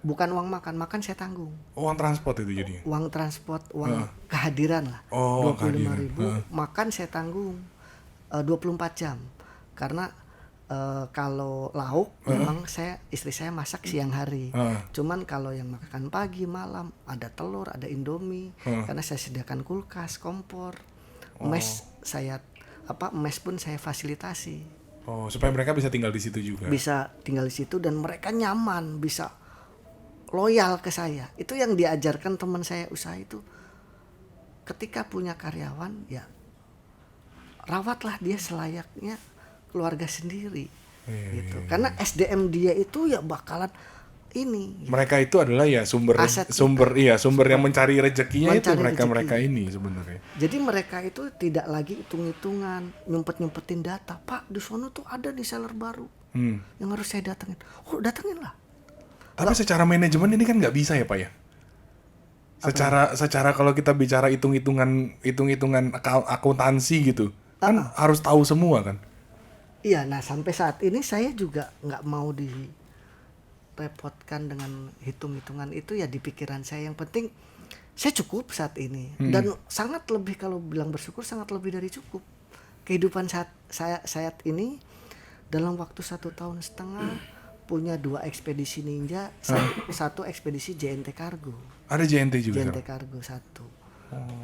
Bukan uang makan saya tanggung. Uang transport itu jadinya? Uang transport, uang kehadiran lah. 25.000 makan saya tanggung 24 jam. Karena kalau lauk memang istri saya masak siang hari. Cuman kalau yang makan pagi malam ada telur, ada Indomie, karena saya sediakan kulkas, kompor. Mes pun saya fasilitasi. Supaya mereka bisa tinggal di situ juga. Bisa tinggal di situ dan mereka nyaman, bisa loyal ke saya. Itu yang diajarkan teman saya usaha itu. Ketika punya karyawan ya rawatlah dia selayaknya keluarga sendiri gitu. Karena SDM dia itu ya bakalan ini. Mereka itu adalah ya sumber yang mencari rezekinya itu mereka ini sebenarnya. Jadi mereka itu tidak lagi hitung-hitungan, nyumpet-nyumpetin data. Pak, di sono tuh ada di seller baru yang harus saya datengin. Datengin lah. Tapi secara manajemen ini kan nggak bisa ya Pak ya. Secara kalau kita bicara hitung-hitungan akuntansi gitu, kan harus tahu semua kan. Iya, nah sampai saat ini saya juga nggak mau direpotkan dengan hitung-hitungan itu ya di pikiran saya. Yang penting saya cukup saat ini dan sangat lebih, kalau bilang bersyukur sangat lebih dari cukup. Kehidupan saat ini dalam waktu 1,5 tahun punya 2 ekspedisi Ninja, satu ekspedisi JNT Cargo. Ada JNT juga. JNT Cargo 1.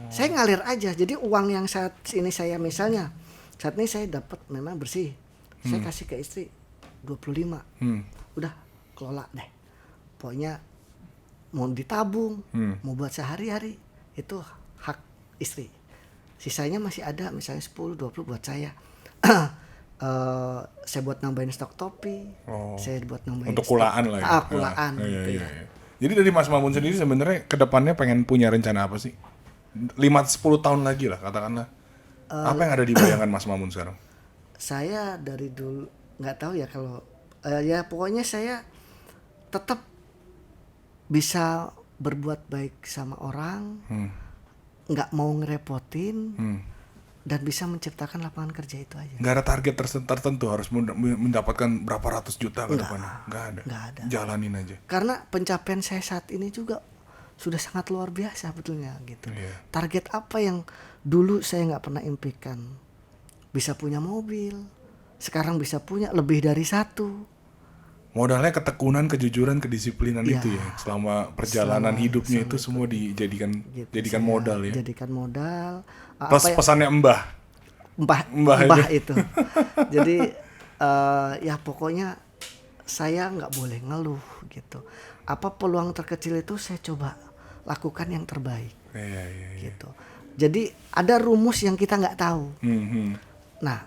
Saya ngalir aja. Jadi uang yang saat ini saya misalnya saat ini saya dapat memang bersih. Saya kasih ke istri 25. Udah kelola deh. Pokoknya mau ditabung, mau buat sehari-hari, itu hak istri. Sisanya masih ada, misalnya 10-20 buat saya. Saya buat nambahin stok topi, saya buat nambahin untuk kulaan lah ya. Kulaan gitu ya. Jadi dari Mas Mamun sendiri sebenarnya kedepannya pengen punya rencana apa sih? 5-10 tahun lagi lah katakanlah. Apa yang ada di bayangan Mas Mamun sekarang? Saya dari dulu nggak tahu ya, kalau ya pokoknya saya tetap bisa berbuat baik sama orang, nggak mau ngerepotin, dan bisa menciptakan lapangan kerja itu aja. Nggak ada target tertentu harus mendapatkan berapa ratus juta ke depannya. Nggak ada. Jalanin aja. Karena pencapaian saya saat ini juga sudah sangat luar biasa betulnya gitu. Target apa yang dulu saya nggak pernah impikan, bisa punya mobil, sekarang bisa punya lebih dari satu. Modalnya ketekunan, kejujuran, kedisiplinan itu ya. Selama perjalanan hidupnya itu semua dijadikan Gitu, jadikan saya modal ya. Jadikan modal. Pesannya Mbah itu. Jadi ya pokoknya saya nggak boleh ngeluh gitu. Apa peluang terkecil itu saya coba lakukan yang terbaik. Gitu. Jadi ada rumus yang kita nggak tahu. Nah,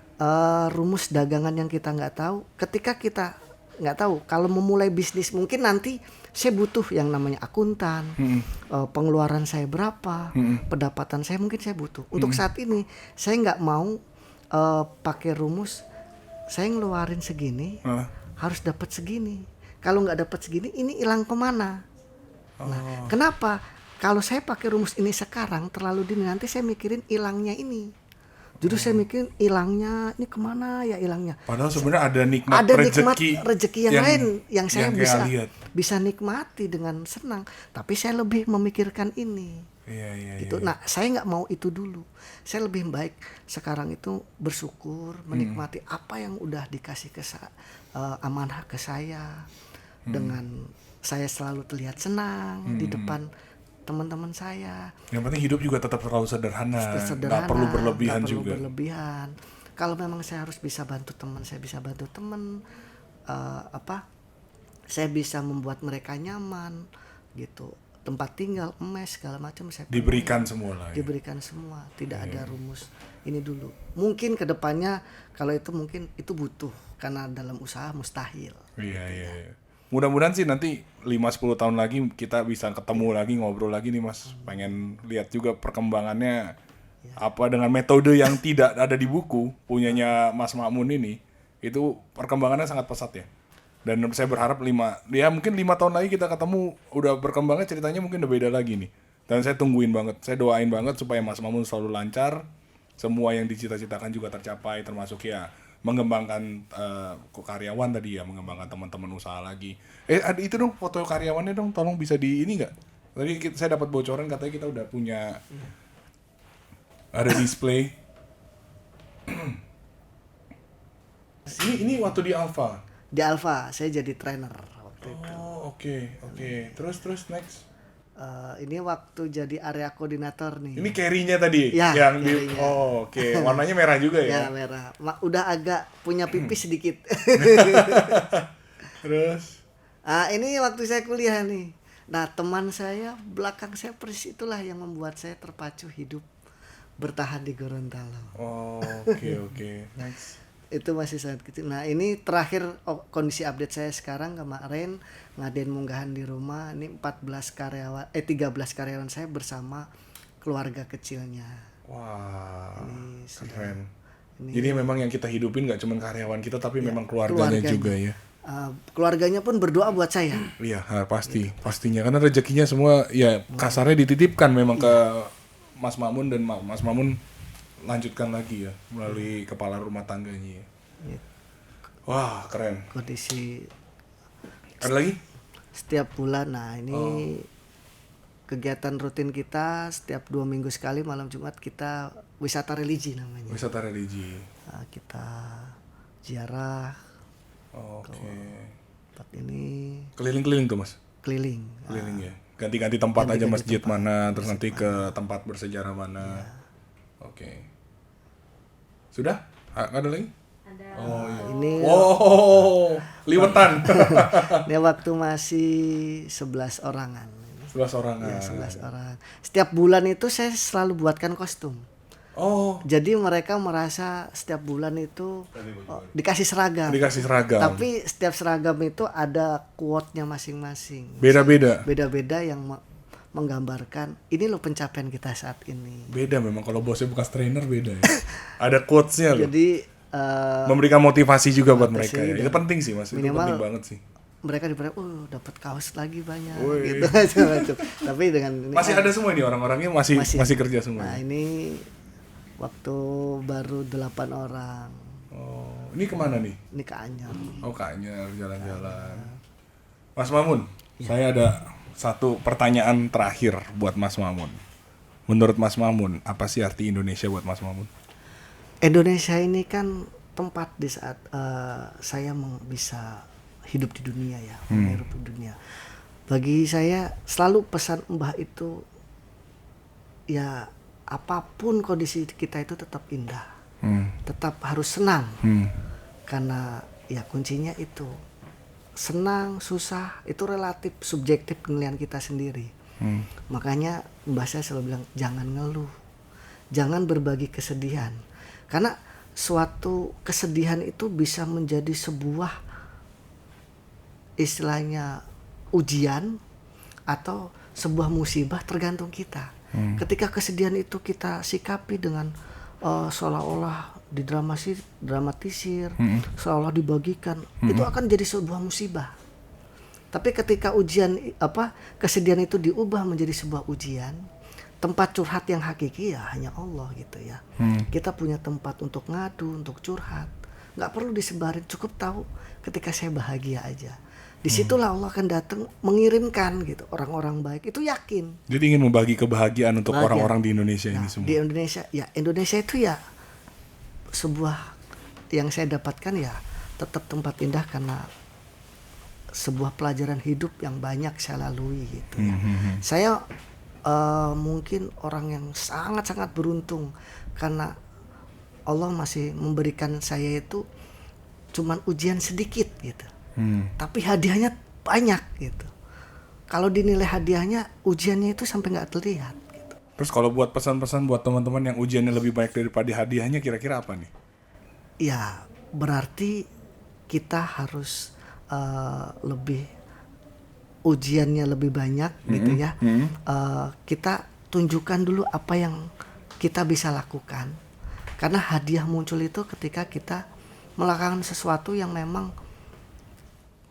rumus dagangan yang kita nggak tahu, ketika kita nggak tahu kalau memulai bisnis, mungkin nanti saya butuh yang namanya akuntan, pengeluaran saya berapa, pendapatan saya mungkin saya butuh. Untuk saat ini saya nggak mau pakai rumus saya ngeluarin segini harus dapat segini. Kalau nggak dapat segini ini hilang kemana? Nah, kenapa? Kalau saya pakai rumus ini sekarang terlalu dini, nanti saya mikirin hilangnya ini. Jadi saya mikirin hilangnya ini kemana ya hilangnya. Padahal sebenarnya ada nikmat rezeki yang lain yang saya bisa nikmati dengan senang. Tapi saya lebih memikirkan ini. Gitu. Nah, saya nggak mau itu dulu. Saya lebih baik sekarang itu bersyukur, menikmati apa yang udah dikasih amanah ke saya. Dengan saya selalu terlihat senang di depan teman-teman saya. Yang penting hidup juga tetap terlalu sederhana. Nggak perlu berlebihan juga. Kalau memang saya harus bisa bantu teman, saya bisa bantu teman. Saya bisa membuat mereka nyaman, gitu. Tempat tinggal, mes segala macam saya diberikan semua lah. Diberikan semua, tidak ada rumus. Ini dulu. Mungkin kedepannya kalau itu mungkin itu butuh karena dalam usaha mustahil. Iya. Mudah-mudahan sih nanti 5-10 tahun lagi kita bisa ketemu lagi, ngobrol lagi nih Mas. Pengen lihat juga perkembangannya apa dengan metode yang tidak ada di buku punyanya Mas Ma'mun ini. Itu perkembangannya sangat pesat ya. Dan saya berharap mungkin 5 tahun lagi kita ketemu udah berkembangnya ceritanya mungkin udah beda lagi nih. Dan saya tungguin banget, saya doain banget supaya Mas Ma'mun selalu lancar, semua yang dicita-citakan juga tercapai, termasuk ya mengembangkan karyawan tadi ya, mengembangkan teman-teman usaha lagi. Ada itu dong foto karyawannya dong, tolong bisa di ini nggak? Tadi saya dapat bocoran katanya kita udah punya ada display. ini waktu di Alfa. Di Alfa saya jadi trainer waktu itu. Oh oke. Terus next. Ini waktu jadi area koordinator nih. Ini carry-nya tadi ya, yang di warnanya merah juga ya. Ya merah. Udah agak punya pipis sedikit. Terus ini waktu saya kuliah nih. Nah, teman saya belakang saya persis itulah yang membuat saya terpacu hidup bertahan di Gorontalo. Oke. Next. Itu masih sangat kecil. Nah, ini terakhir kondisi update saya sekarang kemarin ngadain munggahan di rumah. Ini 13 karyawan saya bersama keluarga kecilnya. Wah, keren. Jadi memang yang kita hidupin gak cuma karyawan kita tapi memang keluarganya juga ya. Keluarganya pun berdoa buat saya. Iya, pastinya karena rezekinya semua ya kasarnya dititipkan memang ke Mas Ma'mun dan Mas Ma'mun lanjutkan lagi ya melalui kepala rumah tangganya. Wah, keren. Kondisi ada lagi? Setiap bulan. Nah, ini kegiatan rutin kita setiap 2 minggu sekali malam Jumat kita wisata religi namanya. Wisata religi. Nah, kita ziarah. Tempat ini keliling-keliling tuh Mas. Keliling ya. Ganti-ganti tempat aja masjid mana, terus nanti ke tempat bersejarah mana. Oke. Sudah? Ada lagi? Ada. Ini liwetan. Ini waktu masih 11 orangan. 11 orangan. Ya, 11 orang. Setiap bulan itu saya selalu buatkan kostum. Jadi mereka merasa setiap bulan itu dikasih seragam. Tapi setiap seragam itu ada quote-nya masing-masing. Beda-beda yang menggambarkan ini loh pencapaian kita saat ini. Beda memang kalau bosnya bekas trainer beda ya. Ada quotes-nya loh. Jadi memberikan motivasi juga buat mereka ya. Itu penting sih Mas, minimal, itu penting banget sih. Mereka dipercaya, dapat kaos lagi banyak gitu macam-macam. Tapi dengan ini masih ada semua ini orang-orangnya masih kerja semua. Nah, ini Waktu baru 8 orang. Oh, ini kemana nih? Ini ke Anyar. Oh, ke Anyar, jalan-jalan. Mas Mamun, saya ada satu pertanyaan terakhir buat Mas Mamun. Menurut Mas Mamun, apa sih arti Indonesia buat Mas Mamun? Indonesia ini kan tempat di saat saya bisa hidup di dunia ya, menghirup di dunia. Bagi saya selalu pesan Mbah itu ya apapun kondisi kita itu tetap indah, tetap harus senang, karena ya kuncinya itu senang susah itu relatif subjektif penilaian kita sendiri. Makanya Mbah saya selalu bilang jangan ngeluh, jangan berbagi kesedihan, karena suatu kesedihan itu bisa menjadi sebuah istilahnya ujian atau sebuah musibah tergantung kita. Ketika kesedihan itu kita sikapi dengan seolah-olah dramatisir, seolah dibagikan, itu akan jadi sebuah musibah. Tapi ketika kesedihan itu diubah menjadi sebuah ujian, tempat curhat yang hakiki ya hanya Allah gitu ya. Kita punya tempat untuk ngadu, untuk curhat. Nggak perlu disebarin, cukup tahu ketika saya bahagia aja. Disitulah Allah akan datang mengirimkan gitu orang-orang baik, itu yakin. Jadi ingin membagi kebahagiaan untuk orang-orang di Indonesia ini semua. Di Indonesia itu ya sebuah yang saya dapatkan ya tetap tempat indah karena sebuah pelajaran hidup yang banyak saya lalui gitu ya. Saya mungkin orang yang sangat-sangat beruntung karena Allah masih memberikan saya itu cuman ujian sedikit gitu. Tapi hadiahnya banyak gitu. Kalau dinilai hadiahnya, ujiannya itu sampai nggak terlihat. Gitu. Terus kalau buat pesan-pesan buat teman-teman yang ujiannya lebih banyak daripada hadiahnya, kira-kira apa nih? Ya berarti kita harus lebih ujiannya lebih banyak gitu ya. Kita tunjukkan dulu apa yang kita bisa lakukan. Karena hadiah muncul itu ketika kita melakukan sesuatu yang memang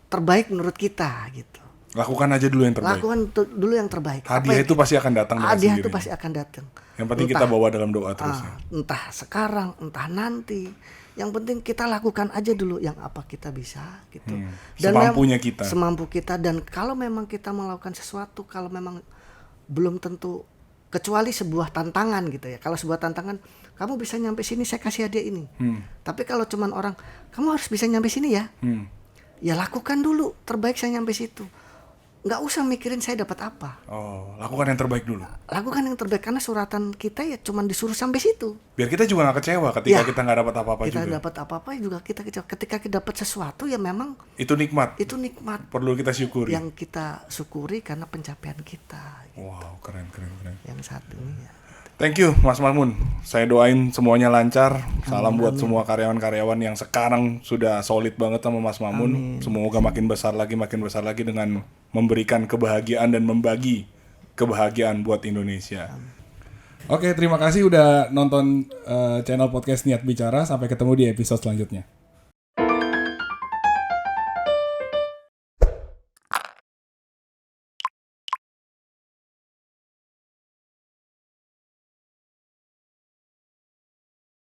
terbaik menurut kita gitu. Lakukan aja dulu yang terbaik. Lakukan dulu yang terbaik. Hadiah itu pasti akan datang dengan Hadiah sendirinya. itu pasti akan datang. Yang penting kita bawa dalam doa terus. Entah sekarang, entah nanti. Yang penting kita lakukan aja dulu yang apa kita bisa gitu. Dan semampunya kita. Semampu kita, dan kalau memang kita melakukan sesuatu, kalau memang belum tentu, kecuali sebuah tantangan gitu ya. Kalau sebuah tantangan, kamu bisa nyampe sini saya kasih hadiah ini. Tapi kalau cuman orang, kamu harus bisa nyampe sini ya. Ya lakukan dulu, terbaik saya nyampe situ. Nggak usah mikirin saya dapat apa. Oh, lakukan yang terbaik dulu. Lakukan yang terbaik, karena suratan kita ya cuman disuruh sampai situ. Biar kita juga nggak kecewa ketika kita nggak dapat apa-apa juga. Kita dapat apa-apa juga kita kecewa. Ketika kita dapat sesuatu ya memang itu nikmat. Itu nikmat. Perlu kita syukuri. Yang kita syukuri karena pencapaian kita. Gitu. Wow, keren. Yang satu ini ya. Thank you Mas Mamun. Saya doain semuanya lancar. Salam buat semua karyawan-karyawan yang sekarang sudah solid banget sama Mas Mamun. Semoga makin besar lagi dengan memberikan kebahagiaan dan membagi kebahagiaan buat Indonesia. Oke, terima kasih udah nonton channel podcast Niat Bicara. Sampai ketemu di episode selanjutnya.